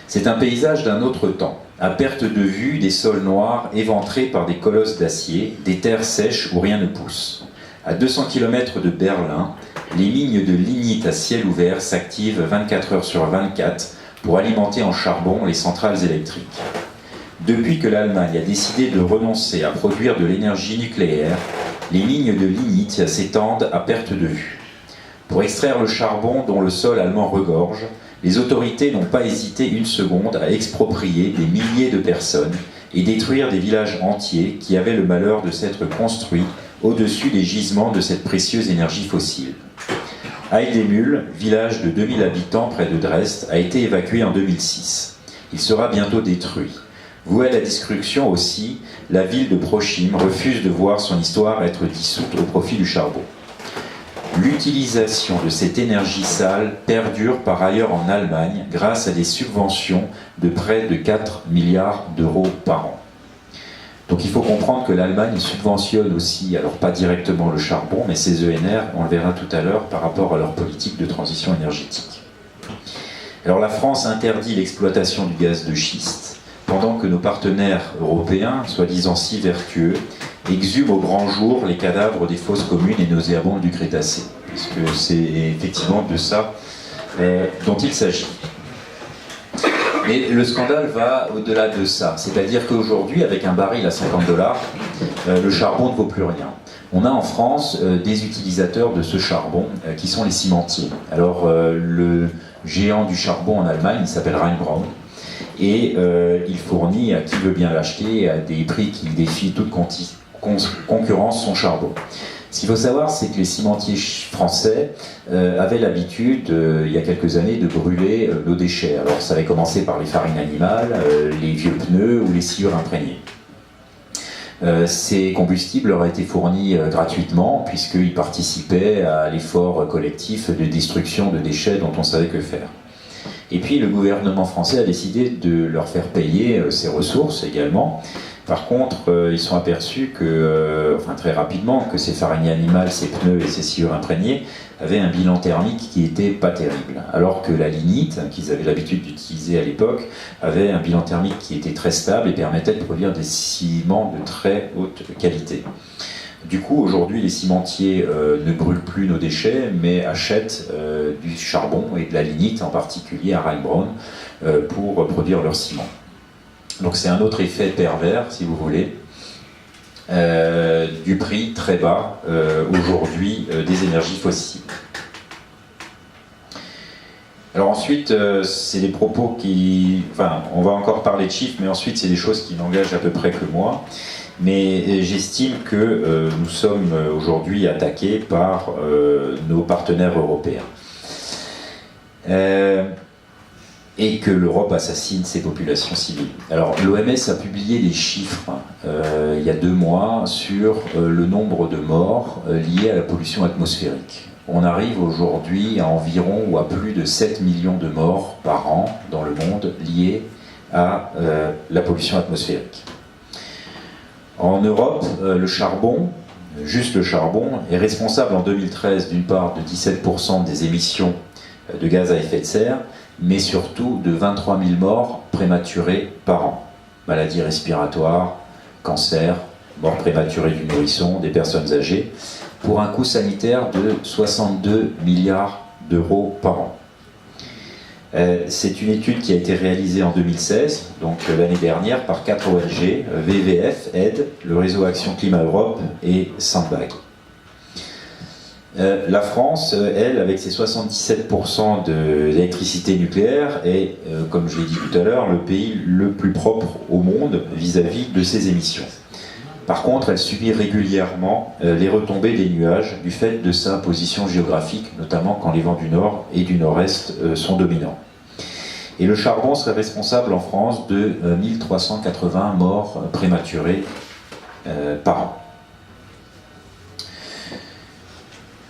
C'est un paysage d'un autre temps. À perte de vue, des sols noirs éventrés par des colosses d'acier, des terres sèches où rien ne pousse. À 200 km de Berlin, les mines de lignite à ciel ouvert s'activent 24 heures sur 24 pour alimenter en charbon les centrales électriques. Depuis que l'Allemagne a décidé de renoncer à produire de l'énergie nucléaire, les mines de lignite s'étendent à perte de vue. Pour extraire le charbon dont le sol allemand regorge, les autorités n'ont pas hésité une seconde à exproprier des milliers de personnes et détruire des villages entiers qui avaient le malheur de s'être construits au-dessus des gisements de cette précieuse énergie fossile. Heidemühl, village de 2000 habitants près de Dresde, a été évacué en 2006. Il sera bientôt détruit. Vouée à la destruction aussi, la ville de Prochim refuse de voir son histoire être dissoute au profit du charbon. L'utilisation de cette énergie sale perdure par ailleurs en Allemagne grâce à des subventions de près de 4 milliards d'euros par an. Donc il faut comprendre que l'Allemagne subventionne aussi, alors pas directement le charbon, mais ses ENR, on le verra tout à l'heure, par rapport à leur politique de transition énergétique. Alors la France interdit l'exploitation du gaz de schiste, pendant que nos partenaires européens, soi-disant si vertueux, exhument au grand jour les cadavres des fosses communes et nauséabondes du Crétacé, puisque c'est effectivement de ça dont il s'agit. Mais le scandale va au-delà de ça, c'est-à-dire qu'aujourd'hui, avec un baril à 50 $, le charbon ne vaut plus rien. On a en France des utilisateurs de ce charbon qui sont les cimentiers. Alors le géant du charbon en Allemagne, il s'appelle Rheinbraun, et il fournit à qui veut bien l'acheter à des prix qui défient toute concurrence son charbon. Ce qu'il faut savoir, c'est que les cimentiers français avaient l'habitude, il y a quelques années, de brûler nos déchets. Alors ça avait commencé par les farines animales, les vieux pneus ou les sciures imprégnées. Ces combustibles leur été fournis gratuitement, puisqu'ils participaient à l'effort collectif de destruction de déchets dont on savait que faire. Et puis le gouvernement français a décidé de leur faire payer ces ressources également. Par contre, ils sont aperçus que, très rapidement, que ces farines animales, ces pneus et ces sciures imprégnées avaient un bilan thermique qui n'était pas terrible. Alors que la lignite, qu'ils avaient l'habitude d'utiliser à l'époque, avait un bilan thermique qui était très stable et permettait de produire des ciments de très haute qualité. Du coup, aujourd'hui, les cimentiers ne brûlent plus nos déchets, mais achètent du charbon et de la lignite, en particulier à Rheinbraun, pour produire leur ciment. Donc c'est un autre effet pervers, si vous voulez, du prix très bas aujourd'hui des énergies fossiles. Alors ensuite, c'est des propos qui... on va encore parler de chiffres, mais ensuite c'est des choses qui n'engagent à peu près que moi. Mais j'estime que nous sommes aujourd'hui attaqués par nos partenaires européens. Et que l'Europe assassine ses populations civiles. Alors l'OMS a publié des chiffres il y a 2 mois sur le nombre de morts liés à la pollution atmosphérique. On arrive aujourd'hui à environ ou à plus de 7 millions de morts par an dans le monde liés à la pollution atmosphérique. En Europe, le charbon, juste le charbon, est responsable en 2013 d'une part de 17% des émissions de gaz à effet de serre, mais surtout de 23 000 morts prématurées par an. Maladies respiratoires, cancer, mort prématurée du nourrisson, des personnes âgées, pour un coût sanitaire de 62 milliards d'euros par an. C'est une étude qui a été réalisée en 2016, donc l'année dernière, par 4 ONG, WWF, Aide, le réseau Action Climat Europe et Sandbag. La France, elle, avec ses 77% d'électricité nucléaire, est, comme je l'ai dit tout à l'heure, le pays le plus propre au monde vis-à-vis de ses émissions. Par contre, elle subit régulièrement les retombées des nuages du fait de sa position géographique, notamment quand les vents du nord et du nord-est sont dominants. Et le charbon serait responsable en France de 1380 morts prématurées par an.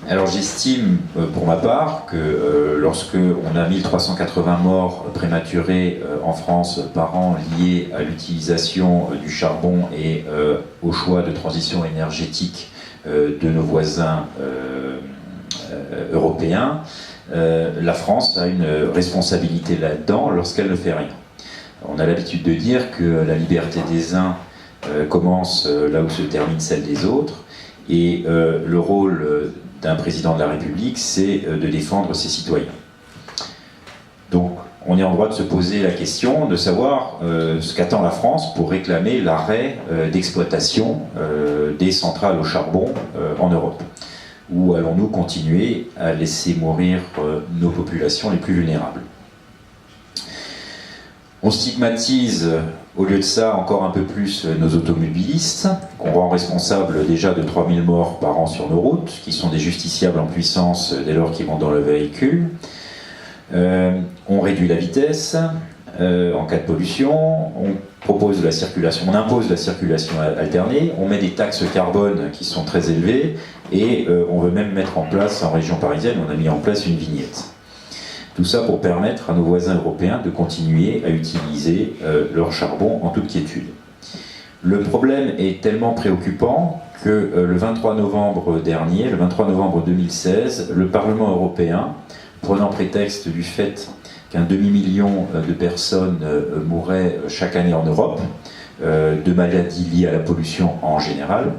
Alors j'estime pour ma part que lorsque on a 1380 morts prématurés en France par an liés à l'utilisation du charbon et au choix de transition énergétique de nos voisins européens, la France a une responsabilité là-dedans lorsqu'elle ne fait rien. On a l'habitude de dire que la liberté des uns commence là où se termine celle des autres, et le rôle d'un président de la République, c'est de défendre ses citoyens. Donc, on est en droit de se poser la question de savoir ce qu'attend la France pour réclamer l'arrêt d'exploitation des centrales au charbon en Europe. Ou allons-nous continuer à laisser mourir nos populations les plus vulnérables? On stigmatise, au lieu de ça, encore un peu plus nos automobilistes, qu'on rend responsables déjà de 3000 morts par an sur nos routes, qui sont des justiciables en puissance dès lors qu'ils vont dans le véhicule. On réduit la vitesse en cas de pollution, on propose la circulation, on impose la circulation alternée, on met des taxes carbone qui sont très élevées, et on veut même mettre en place, en région parisienne, on a mis en place une vignette. Tout ça pour permettre à nos voisins européens de continuer à utiliser leur charbon en toute quiétude. Le problème est tellement préoccupant que le 23 novembre dernier, le 23 novembre 2016, le Parlement européen, prenant prétexte du fait qu'un demi-million de personnes mourraient chaque année en Europe, de maladies liées à la pollution en général,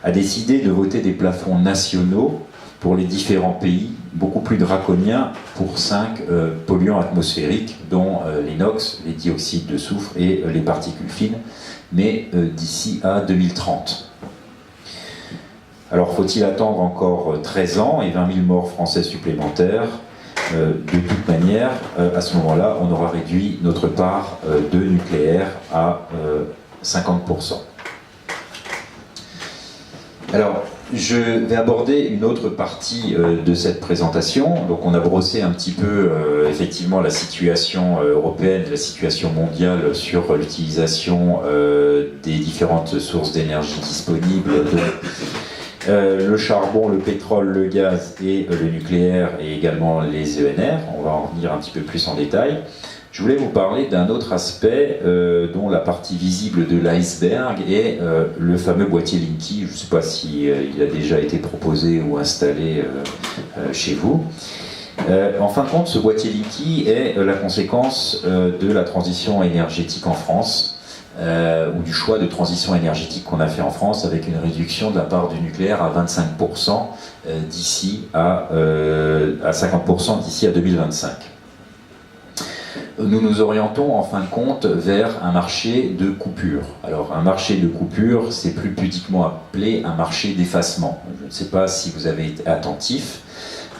a décidé de voter des plafonds nationaux pour les différents pays, beaucoup plus draconiens pour 5 polluants atmosphériques, dont les NOx, les dioxydes de soufre et les particules fines, mais d'ici à 2030. Alors faut-il attendre encore 13 ans et 20 000 morts français supplémentaires? De toute manière, à ce moment-là, on aura réduit notre part de nucléaire à 50%. Alors, je vais aborder une autre partie de cette présentation. Donc on a brossé un petit peu effectivement la situation européenne, la situation mondiale sur l'utilisation des différentes sources d'énergie disponibles, le charbon, le pétrole, le gaz et le nucléaire, et également les ENR. On va en revenir un petit peu plus en détail. Je voulais vous parler d'un autre aspect dont la partie visible de l'iceberg est le fameux boîtier Linky. Je ne sais pas s'il a déjà été proposé ou installé chez vous. En fin de compte, ce boîtier Linky est la conséquence de la transition énergétique en France, ou du choix de transition énergétique qu'on a fait en France, avec une réduction de la part du nucléaire à 25% d'ici à 50% d'ici à 2025. Nous nous orientons en fin de compte vers un marché de coupure. Alors un marché de coupure, c'est plus pudiquement appelé un marché d'effacement. Je ne sais pas si vous avez été attentif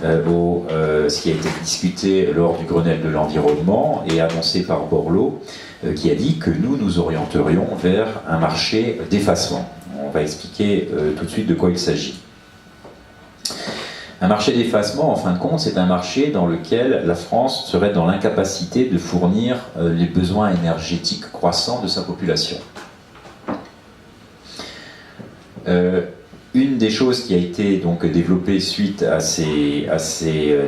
ce qui a été discuté lors du Grenelle de l'environnement et annoncé par Borloo, qui a dit que nous nous orienterions vers un marché d'effacement. On va expliquer tout de suite de quoi il s'agit. Un marché d'effacement, en fin de compte, c'est un marché dans lequel la France serait dans l'incapacité de fournir les besoins énergétiques croissants de sa population. Une des choses qui a été donc développée suite à ces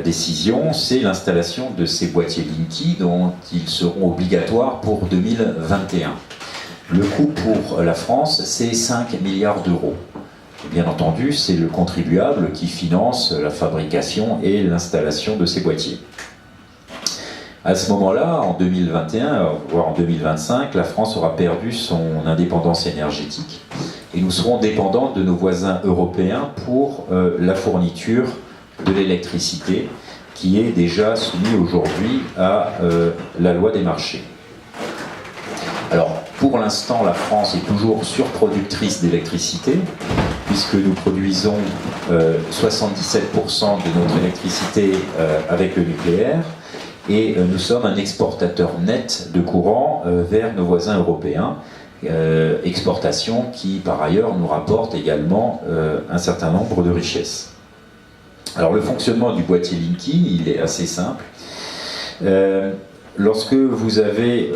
décisions, c'est l'installation de ces boîtiers Linky dont ils seront obligatoires pour 2021. Le coût pour la France, c'est 5 milliards d'euros. Bien entendu, c'est le contribuable qui finance la fabrication et l'installation de ces boîtiers. À ce moment-là, en 2021, voire en 2025, la France aura perdu son indépendance énergétique et nous serons dépendants de nos voisins européens pour la fourniture de l'électricité qui est déjà soumise aujourd'hui à la loi des marchés. Alors, pour l'instant, la France est toujours surproductrice d'électricité, puisque nous produisons 77% de notre électricité avec le nucléaire, et nous sommes un exportateur net de courant vers nos voisins européens, exportation qui, par ailleurs, nous rapporte également un certain nombre de richesses. Alors, le fonctionnement du boîtier Linky, il est assez simple. Lorsque vous avez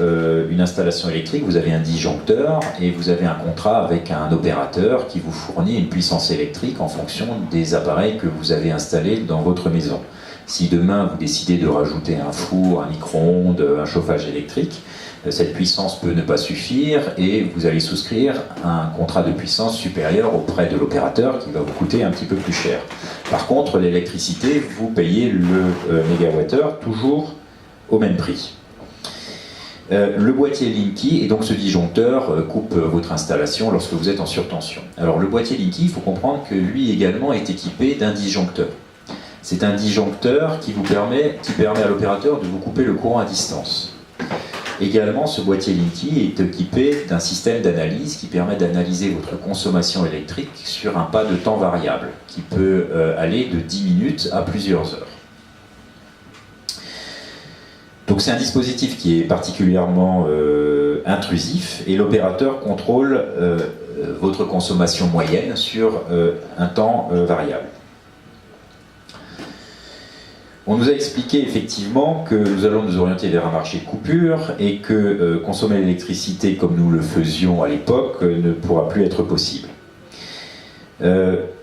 une installation électrique, vous avez un disjoncteur et vous avez un contrat avec un opérateur qui vous fournit une puissance électrique en fonction des appareils que vous avez installés dans votre maison. Si demain vous décidez de rajouter un four, un micro-ondes, un chauffage électrique, cette puissance peut ne pas suffire et vous allez souscrire un contrat de puissance supérieur auprès de l'opérateur qui va vous coûter un petit peu plus cher. Par contre, l'électricité, vous payez le mégawattheure toujours au même prix. Le boîtier Linky et donc ce disjoncteur coupe votre installation lorsque vous êtes en surtension. Alors le boîtier Linky, il faut comprendre que lui également est équipé d'un disjoncteur. C'est un disjoncteur qui permet à l'opérateur de vous couper le courant à distance. Également, ce boîtier Linky est équipé d'un système d'analyse qui permet d'analyser votre consommation électrique sur un pas de temps variable, qui peut aller de 10 minutes à plusieurs heures. Donc c'est un dispositif qui est particulièrement intrusif et l'opérateur contrôle votre consommation moyenne sur un temps variable. On nous a expliqué effectivement que nous allons nous orienter vers un marché de coupure et que consommer l'électricité comme nous le faisions à l'époque ne pourra plus être possible.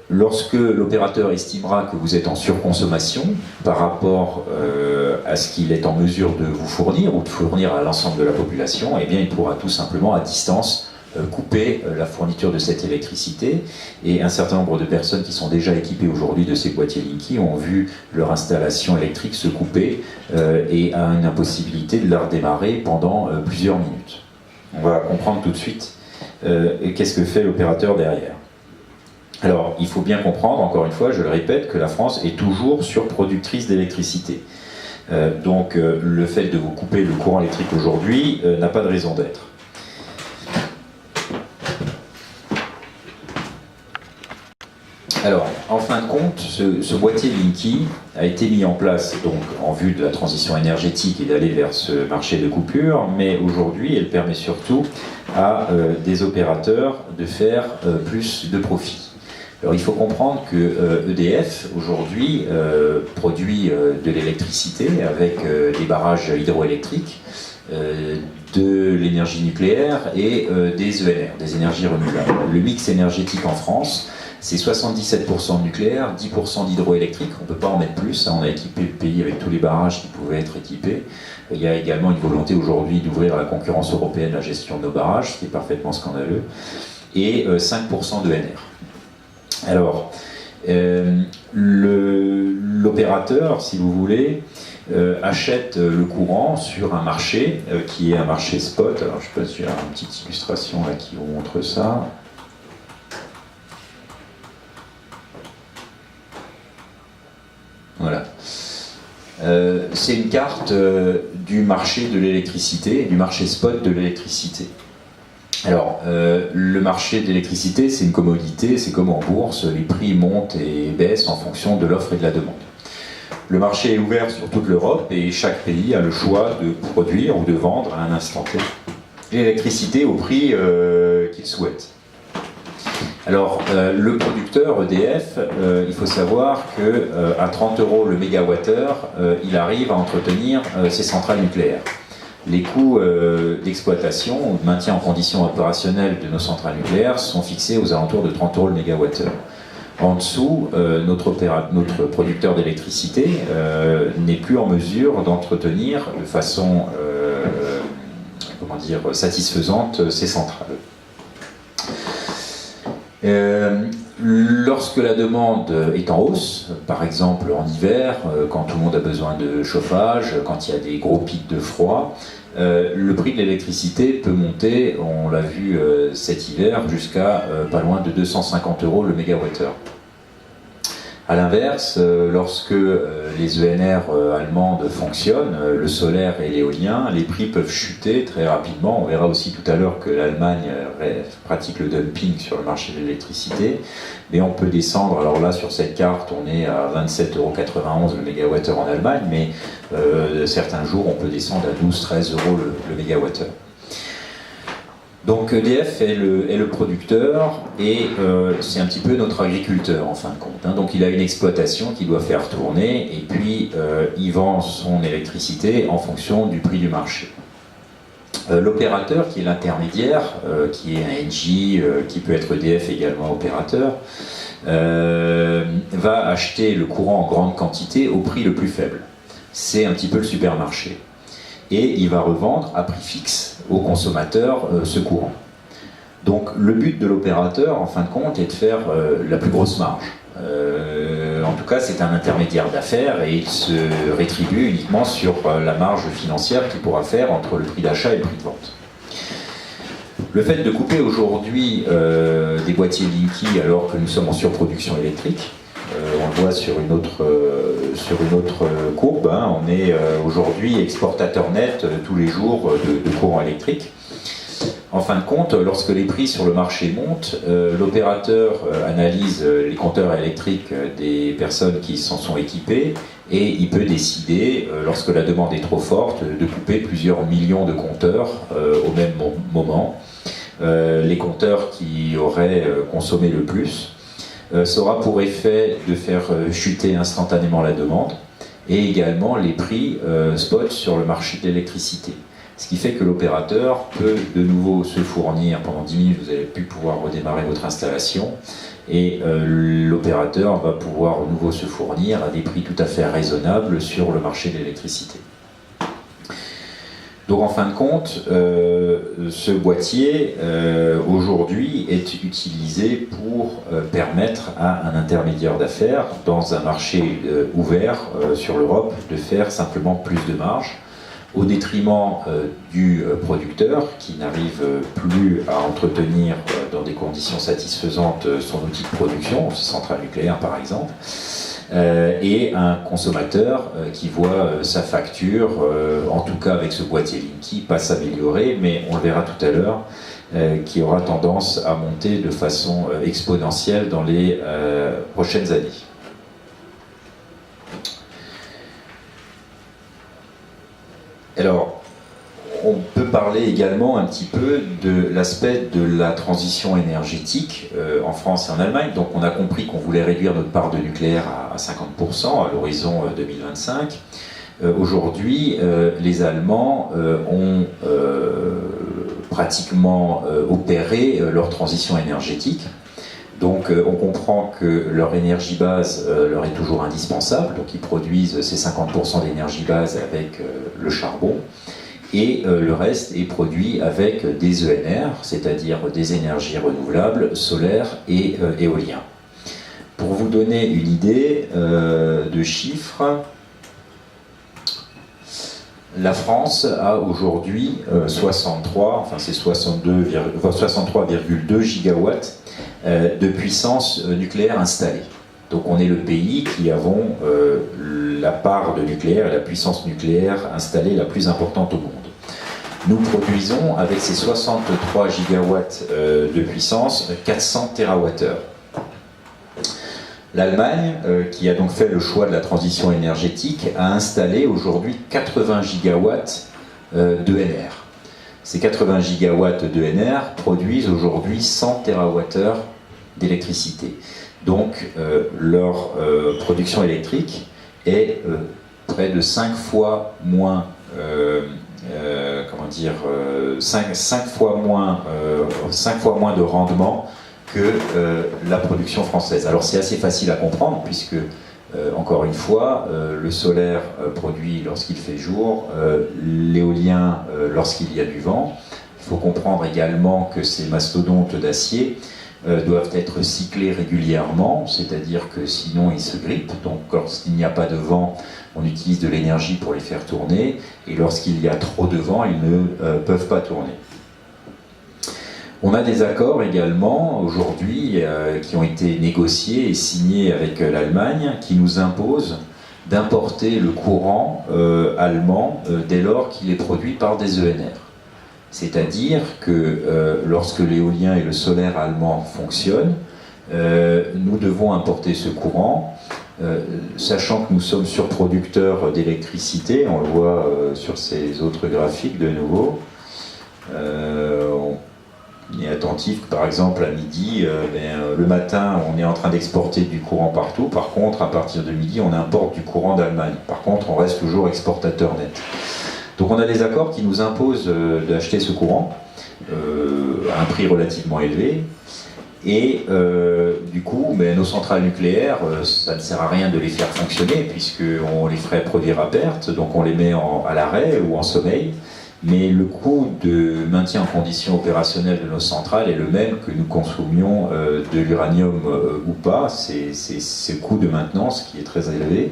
Lorsque l'opérateur estimera que vous êtes en surconsommation par rapport à ce qu'il est en mesure de vous fournir ou de fournir à l'ensemble de la population, eh bien il pourra tout simplement à distance couper la fourniture de cette électricité. Et un certain nombre de personnes qui sont déjà équipées aujourd'hui de ces boîtiers Linky ont vu leur installation électrique se couper et a une impossibilité de la redémarrer pendant plusieurs minutes. On va comprendre tout de suite qu'est-ce que fait l'opérateur derrière. Alors, il faut bien comprendre, encore une fois, je le répète, que la France est toujours surproductrice d'électricité. Donc, le fait de vous couper le courant électrique aujourd'hui n'a pas de raison d'être. Alors, en fin de compte, ce boîtier Linky a été mis en place donc, en vue de la transition énergétique et d'aller vers ce marché de coupure, mais aujourd'hui, elle permet surtout à des opérateurs de faire plus de profit. Alors, il faut comprendre que EDF, aujourd'hui, produit de l'électricité avec des barrages hydroélectriques, de l'énergie nucléaire et des ENR, des énergies renouvelables. Le mix énergétique en France, c'est 77% de nucléaire, 10% d'hydroélectrique, on ne peut pas en mettre plus, on a équipé le pays avec tous les barrages qui pouvaient être équipés. Il y a également une volonté aujourd'hui d'ouvrir à la concurrence européenne la gestion de nos barrages, ce qui est parfaitement scandaleux, et 5% de NR. Alors, l'opérateur, si vous voulez, achète le courant sur un marché qui est un marché spot. Alors, je ne sais pas s'il y a une petite illustration là qui vous montre ça. Voilà. C'est une carte du marché de l'électricité, du marché spot de l'électricité. Alors, le marché de l'électricité, c'est une commodité, c'est comme en bourse, les prix montent et baissent en fonction de l'offre et de la demande. Le marché est ouvert sur toute l'Europe et chaque pays a le choix de produire ou de vendre à un instant T l'électricité au prix qu'il souhaite. Alors, le producteur EDF, il faut savoir qu'à 30 € le mégawattheure, il arrive à entretenir ses centrales nucléaires. Les coûts d'exploitation ou de maintien en condition opérationnelle de nos centrales nucléaires sont fixés aux alentours de 30 € le mégawattheure. En dessous, notre producteur d'électricité n'est plus en mesure d'entretenir de façon satisfaisante ces centrales. Lorsque la demande est en hausse, par exemple en hiver, quand tout le monde a besoin de chauffage, quand il y a des gros pics de froid, le prix de l'électricité peut monter, on l'a vu cet hiver, jusqu'à pas loin de 250 € le mégawattheure. A l'inverse, lorsque les ENR allemandes fonctionnent, le solaire et l'éolien, les prix peuvent chuter très rapidement. On verra aussi tout à l'heure que l'Allemagne pratique le dumping sur le marché de l'électricité. Mais on peut descendre, alors là sur cette carte on est à 27,91 € le mégawattheure en Allemagne, mais certains jours on peut descendre à 12-13 € le mégawattheure. Donc EDF est le producteur et c'est un petit peu notre agriculteur en fin de compte. Hein. Donc il a une exploitation qu'il doit faire tourner et puis il vend son électricité en fonction du prix du marché. L'opérateur qui est l'intermédiaire, qui est un Engie, qui peut être EDF également opérateur, va acheter le courant en grande quantité au prix le plus faible. C'est un petit peu le supermarché. Et il va revendre à prix fixe aux consommateurs ce courant. Donc le but de l'opérateur, en fin de compte, est de faire la plus grosse marge. En tout cas, c'est un intermédiaire d'affaires et il se rétribue uniquement sur la marge financière qu'il pourra faire entre le prix d'achat et le prix de vente. Le fait de couper aujourd'hui des boîtiers Linky alors que nous sommes en surproduction électrique, on le voit sur une autre courbe, hein. On est aujourd'hui exportateur net tous les jours de courant électrique. En fin de compte, lorsque les prix sur le marché montent, l'opérateur analyse les compteurs électriques des personnes qui s'en sont équipées et il peut décider, lorsque la demande est trop forte, de couper plusieurs millions de compteurs au même moment. Les compteurs qui auraient consommé le plus. Ça aura pour effet de faire chuter instantanément la demande et également les prix spot sur le marché de l'électricité. Ce qui fait que l'opérateur peut de nouveau se fournir, pendant 10 minutes vous allez plus pouvoir redémarrer votre installation et l'opérateur va pouvoir de nouveau se fournir à des prix tout à fait raisonnables sur le marché de l'électricité. Donc en fin de compte, ce boîtier aujourd'hui est utilisé pour permettre à un intermédiaire d'affaires dans un marché ouvert sur l'Europe de faire simplement plus de marge au détriment du producteur qui n'arrive plus à entretenir dans des conditions satisfaisantes son outil de production, ses centrales nucléaires par exemple. Et un consommateur qui voit sa facture, en tout cas avec ce boîtier Linky, pas s'améliorer, mais on le verra tout à l'heure, qui aura tendance à monter de façon exponentielle dans les prochaines années. Alors, on peut parler également un petit peu de l'aspect de la transition énergétique en France et en Allemagne. Donc on a compris qu'on voulait réduire notre part de nucléaire à 50% à l'horizon 2025. Aujourd'hui, les Allemands ont pratiquement opéré leur transition énergétique. Donc on comprend que leur énergie base leur est toujours indispensable. Donc ils produisent ces 50% d'énergie base avec le charbon. Et le reste est produit avec des ENR, c'est-à-dire des énergies renouvelables, solaires et éolien. Pour vous donner une idée de chiffres, la France a aujourd'hui 63,2 gigawatts de puissance nucléaire installée. Donc on est le pays qui avons la part de nucléaire et la puissance nucléaire installée la plus importante au monde. Nous produisons, avec ces 63 gigawatts de puissance, 400 TWh. L'Allemagne, qui a donc fait le choix de la transition énergétique, a installé aujourd'hui 80 gigawatts d'ENR. Ces 80 gigawatts d'ENR produisent aujourd'hui 100 TWh d'électricité. Donc leur production électrique est près de 5 fois moins 5 fois moins de rendement que la production française. Alors c'est assez facile à comprendre puisque, encore une fois, le solaire produit lorsqu'il fait jour, l'éolien lorsqu'il y a du vent. Il faut comprendre également que ces mastodontes d'acier doivent être cyclés régulièrement, c'est-à-dire que sinon ils se grippent. Donc lorsqu'il n'y a pas de vent, on utilise de l'énergie pour les faire tourner, et lorsqu'il y a trop de vent, ils ne peuvent pas tourner. On a des accords également aujourd'hui qui ont été négociés et signés avec l'Allemagne qui nous imposent d'importer le courant allemand dès lors qu'il est produit par des ENR. C'est-à-dire que lorsque l'éolien et le solaire allemand fonctionnent, nous devons importer ce courant, sachant que nous sommes surproducteurs d'électricité, on le voit sur ces autres graphiques de nouveau. On est attentif que par exemple à midi, le matin on est en train d'exporter du courant partout, par contre à partir de midi on importe du courant d'Allemagne, par contre on reste toujours exportateur net. Donc on a des accords qui nous imposent d'acheter ce courant à un prix relativement élevé, et du coup nos centrales nucléaires, ça ne sert à rien de les faire fonctionner puisqu'on les ferait produire à perte, donc on les met à l'arrêt ou en sommeil. Mais le coût de maintien en condition opérationnelle de nos centrales est le même que nous consommions de l'uranium ou pas. C'est ce coût de maintenance qui est très élevé.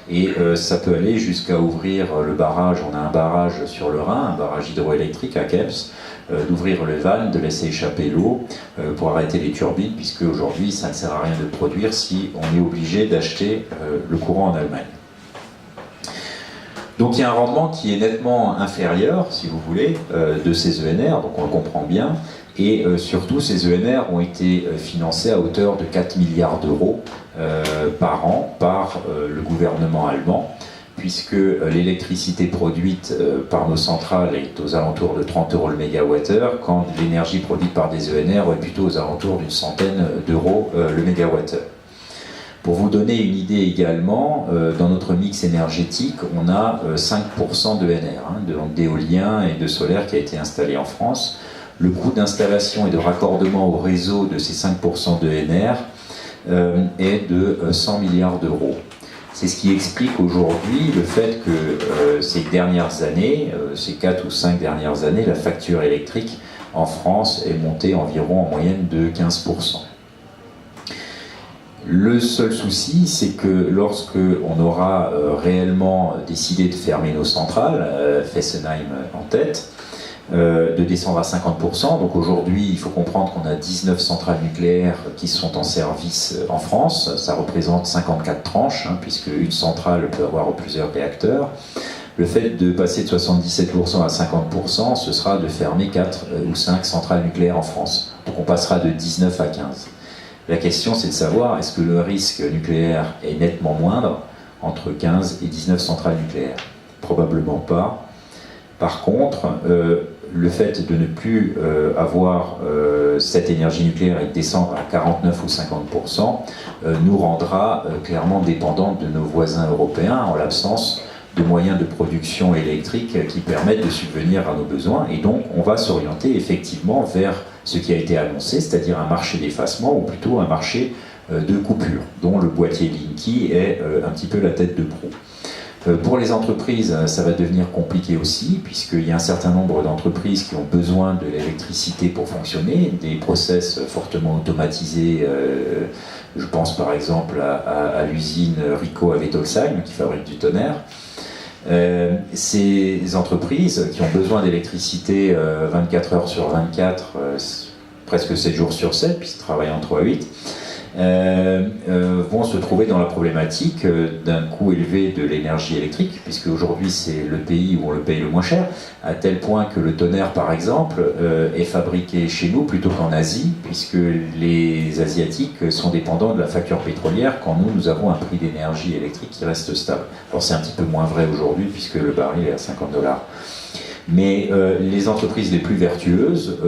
Et ça peut aller jusqu'à ouvrir le barrage. On a un barrage sur le Rhin, un barrage hydroélectrique à Kemptsch, d'ouvrir le van, de laisser échapper l'eau pour arrêter les turbines, puisque aujourd'hui ça ne sert à rien de produire si on est obligé d'acheter le courant en Allemagne. Donc il y a un rendement qui est nettement inférieur, si vous voulez, de ces ENR, donc on le comprend bien, et surtout ces ENR ont été financés à hauteur de 4 milliards d'euros par an par le gouvernement allemand, puisque l'électricité produite par nos centrales est aux alentours de 30 euros le mégawattheure, quand l'énergie produite par des ENR est plutôt aux alentours d'une centaine d'euros le mégawattheure. Pour vous donner une idée également, dans notre mix énergétique, on a 5% d'ENR, d'éolien et de solaire qui a été installé en France. Le coût d'installation et de raccordement au réseau de ces 5% d'ENR est de 100 milliards d'euros. C'est ce qui explique aujourd'hui le fait que ces dernières années, ces 4 ou 5 dernières années, la facture électrique en France est montée environ en moyenne de 15%. Le seul souci, c'est que lorsque on aura réellement décidé de fermer nos centrales, Fessenheim en tête, de descendre à 50%, donc aujourd'hui il faut comprendre qu'on a 19 centrales nucléaires qui sont en service en France, ça représente 54 tranches, puisque une centrale peut avoir plusieurs réacteurs. Le fait de passer de 77% à 50%, ce sera de fermer 4 ou 5 centrales nucléaires en France. Donc on passera de 19 à 15. La question, c'est de savoir, est-ce que le risque nucléaire est nettement moindre entre 15 et 19 centrales nucléaires? Probablement pas. Par contre, le fait de ne plus avoir cette énergie nucléaire et de descendre à 49 ou 50% nous rendra clairement dépendants de nos voisins européens en l'absence de moyens de production électrique qui permettent de subvenir à nos besoins, et donc on va s'orienter effectivement vers ce qui a été annoncé, c'est-à-dire un marché d'effacement, ou plutôt un marché de coupure, dont le boîtier Linky est un petit peu la tête de proue. Pour les entreprises, ça va devenir compliqué aussi, puisqu'il y a un certain nombre d'entreprises qui ont besoin de l'électricité pour fonctionner, des process fortement automatisés, je pense par exemple à l'usine Rico à Wettolsheim, qui fabrique du tonnerre. Ces entreprises qui ont besoin d'électricité 24 heures sur 24, presque 7 jours sur 7, puisqu'ils travaillent en 3 à 8, vont se trouver dans la problématique d'un coût élevé de l'énergie électrique, puisque aujourd'hui c'est le pays où on le paye le moins cher, à tel point que le tonnerre par exemple est fabriqué chez nous plutôt qu'en Asie, puisque les Asiatiques sont dépendants de la facture pétrolière, quand nous avons un prix d'énergie électrique qui reste stable. Alors c'est un petit peu moins vrai aujourd'hui, puisque le baril est à 50 $. Mais les entreprises les plus vertueuses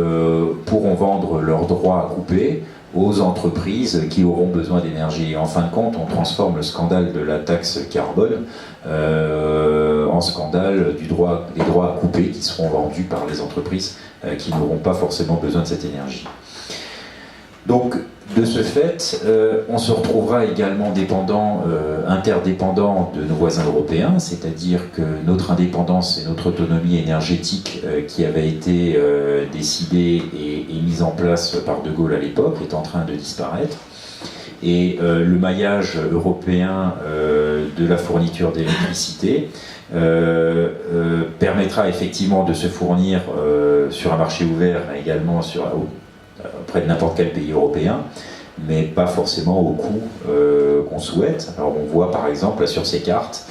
pourront vendre leurs droits à couper aux entreprises qui auront besoin d'énergie. Et en fin de compte, on transforme le scandale de la taxe carbone en scandale des droits à couper qui seront vendus par les entreprises qui n'auront pas forcément besoin de cette énergie. Donc, De ce fait, on se retrouvera également interdépendant de nos voisins européens, c'est-à-dire que notre indépendance et notre autonomie énergétique qui avait été décidée et mise en place par De Gaulle à l'époque est en train de disparaître. Et le maillage européen de la fourniture d'électricité permettra effectivement de se fournir sur un marché ouvert, mais également auprès de n'importe quel pays européen, mais pas forcément au coût qu'on souhaite. Alors on voit par exemple là, sur ces cartes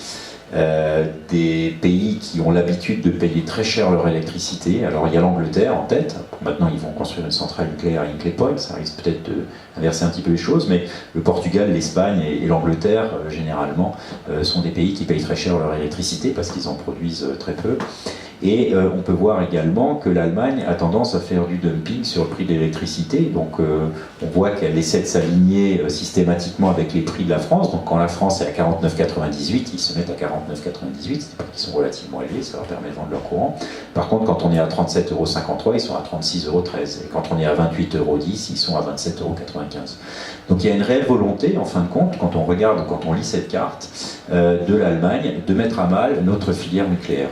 des pays qui ont l'habitude de payer très cher leur électricité. Alors il y a l'Angleterre en tête. Maintenant ils vont construire une centrale nucléaire à Hinkley Point, ça risque peut-être d'inverser un petit peu les choses, mais le Portugal, l'Espagne et l'Angleterre généralement sont des pays qui payent très cher leur électricité parce qu'ils en produisent très peu. Et on peut voir également que l'Allemagne a tendance à faire du dumping sur le prix de l'électricité. Donc on voit qu'elle essaie de s'aligner systématiquement avec les prix de la France. Donc quand la France est à 49,98, ils se mettent à 49,98, c'est des prix qui sont relativement élevés, ça leur permet de vendre leur courant. Par contre, quand on est à 37,53 €, ils sont à 36,13 €. Et quand on est à 28,10 €, ils sont à 27,95 €. Donc il y a une réelle volonté, en fin de compte, quand on regarde, quand on lit cette carte, de l'Allemagne, de mettre à mal notre filière nucléaire.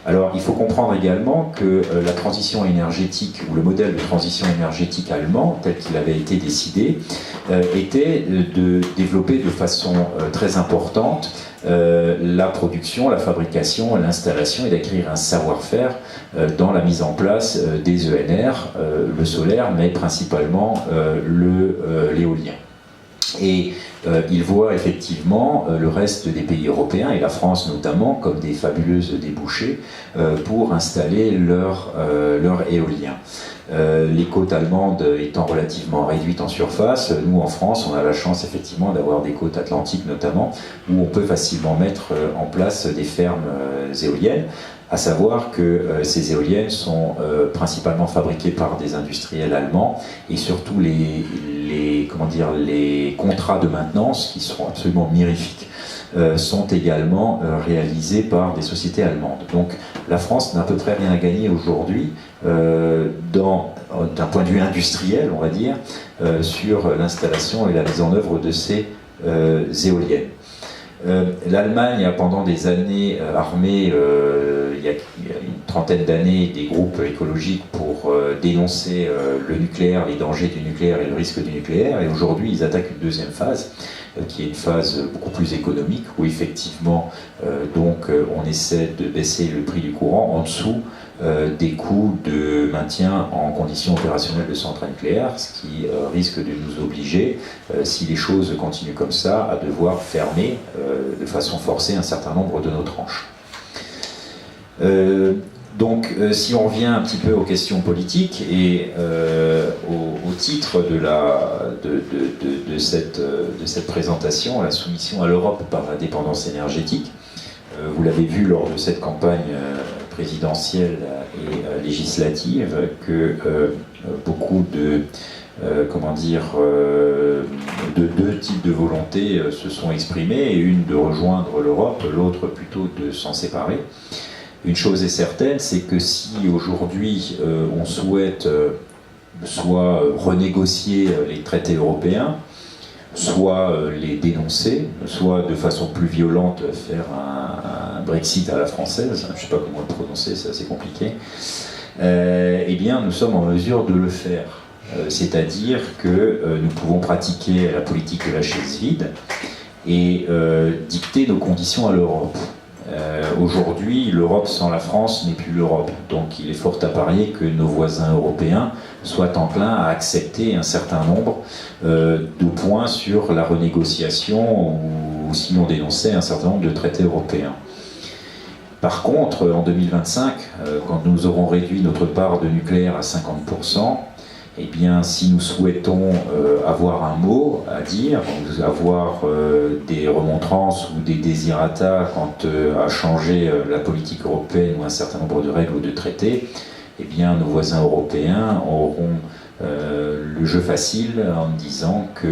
Alors, il faut comprendre également que la transition énergétique, ou le modèle de transition énergétique allemand, tel qu'il avait été décidé, était de développer de façon très importante la production, la fabrication, l'installation et d'acquérir un savoir-faire dans la mise en place des ENR, le solaire, mais principalement l'éolien. Et il voit effectivement le reste des pays européens, et la France notamment, comme des fabuleuses débouchés pour installer leur éolien. Les côtes allemandes étant relativement réduites en surface, nous en France, on a la chance effectivement d'avoir des côtes atlantiques notamment, où on peut facilement mettre en place des fermes éoliennes. À savoir que ces éoliennes sont principalement fabriquées par des industriels allemands, et surtout les contrats de maintenance, qui sont absolument mirifiques, sont également réalisés par des sociétés allemandes. Donc la France n'a à peu près rien à gagner aujourd'hui d'un point de vue industriel, on va dire, sur l'installation et la mise en œuvre de ces éoliennes. L'Allemagne a pendant des années armé, il y a une trentaine d'années, des groupes écologiques pour dénoncer le nucléaire, les dangers du nucléaire et le risque du nucléaire, et aujourd'hui ils attaquent une deuxième phase, qui est une phase beaucoup plus économique, où effectivement on essaie de baisser le prix du courant en dessous des coûts de maintien en conditions opérationnelles de centrales nucléaires, ce qui risque de nous obliger, si les choses continuent comme ça, à devoir fermer de façon forcée un certain nombre de nos tranches. Donc, si on revient un petit peu aux questions politiques et au titre de cette présentation, la soumission à l'Europe par la dépendance énergétique, vous l'avez vu lors de cette campagne présidentielle et législative, que beaucoup de deux types de volontés se sont exprimées, et une de rejoindre l'Europe, l'autre plutôt de s'en séparer. Une chose est certaine, c'est que si aujourd'hui on souhaite soit renégocier les traités européens, soit les dénoncer, soit de façon plus violente faire un Brexit à la française, je ne sais pas comment le prononcer, c'est assez compliqué, eh bien nous sommes en mesure de le faire. C'est-à-dire que nous pouvons pratiquer la politique de la chaise vide et dicter nos conditions à l'Europe. Aujourd'hui, l'Europe sans la France n'est plus l'Europe. Donc il est fort à parier que nos voisins européens soient enclins à accepter un certain nombre de points sur la renégociation, ou sinon dénoncer un certain nombre de traités européens. Par contre, en 2025, quand nous aurons réduit notre part de nucléaire à 50%, eh bien, si nous souhaitons avoir un mot à dire, avoir des remontrances ou des désirata quant à changer la politique européenne ou un certain nombre de règles ou de traités, eh bien, nos voisins européens auront le jeu facile en disant que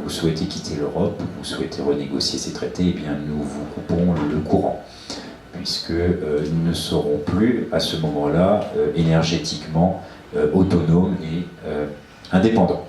vous souhaitez quitter l'Europe, vous souhaitez renégocier ces traités, eh bien, nous vous coupons le courant, puisque nous ne serons plus à ce moment-là énergétiquement autonome et indépendant.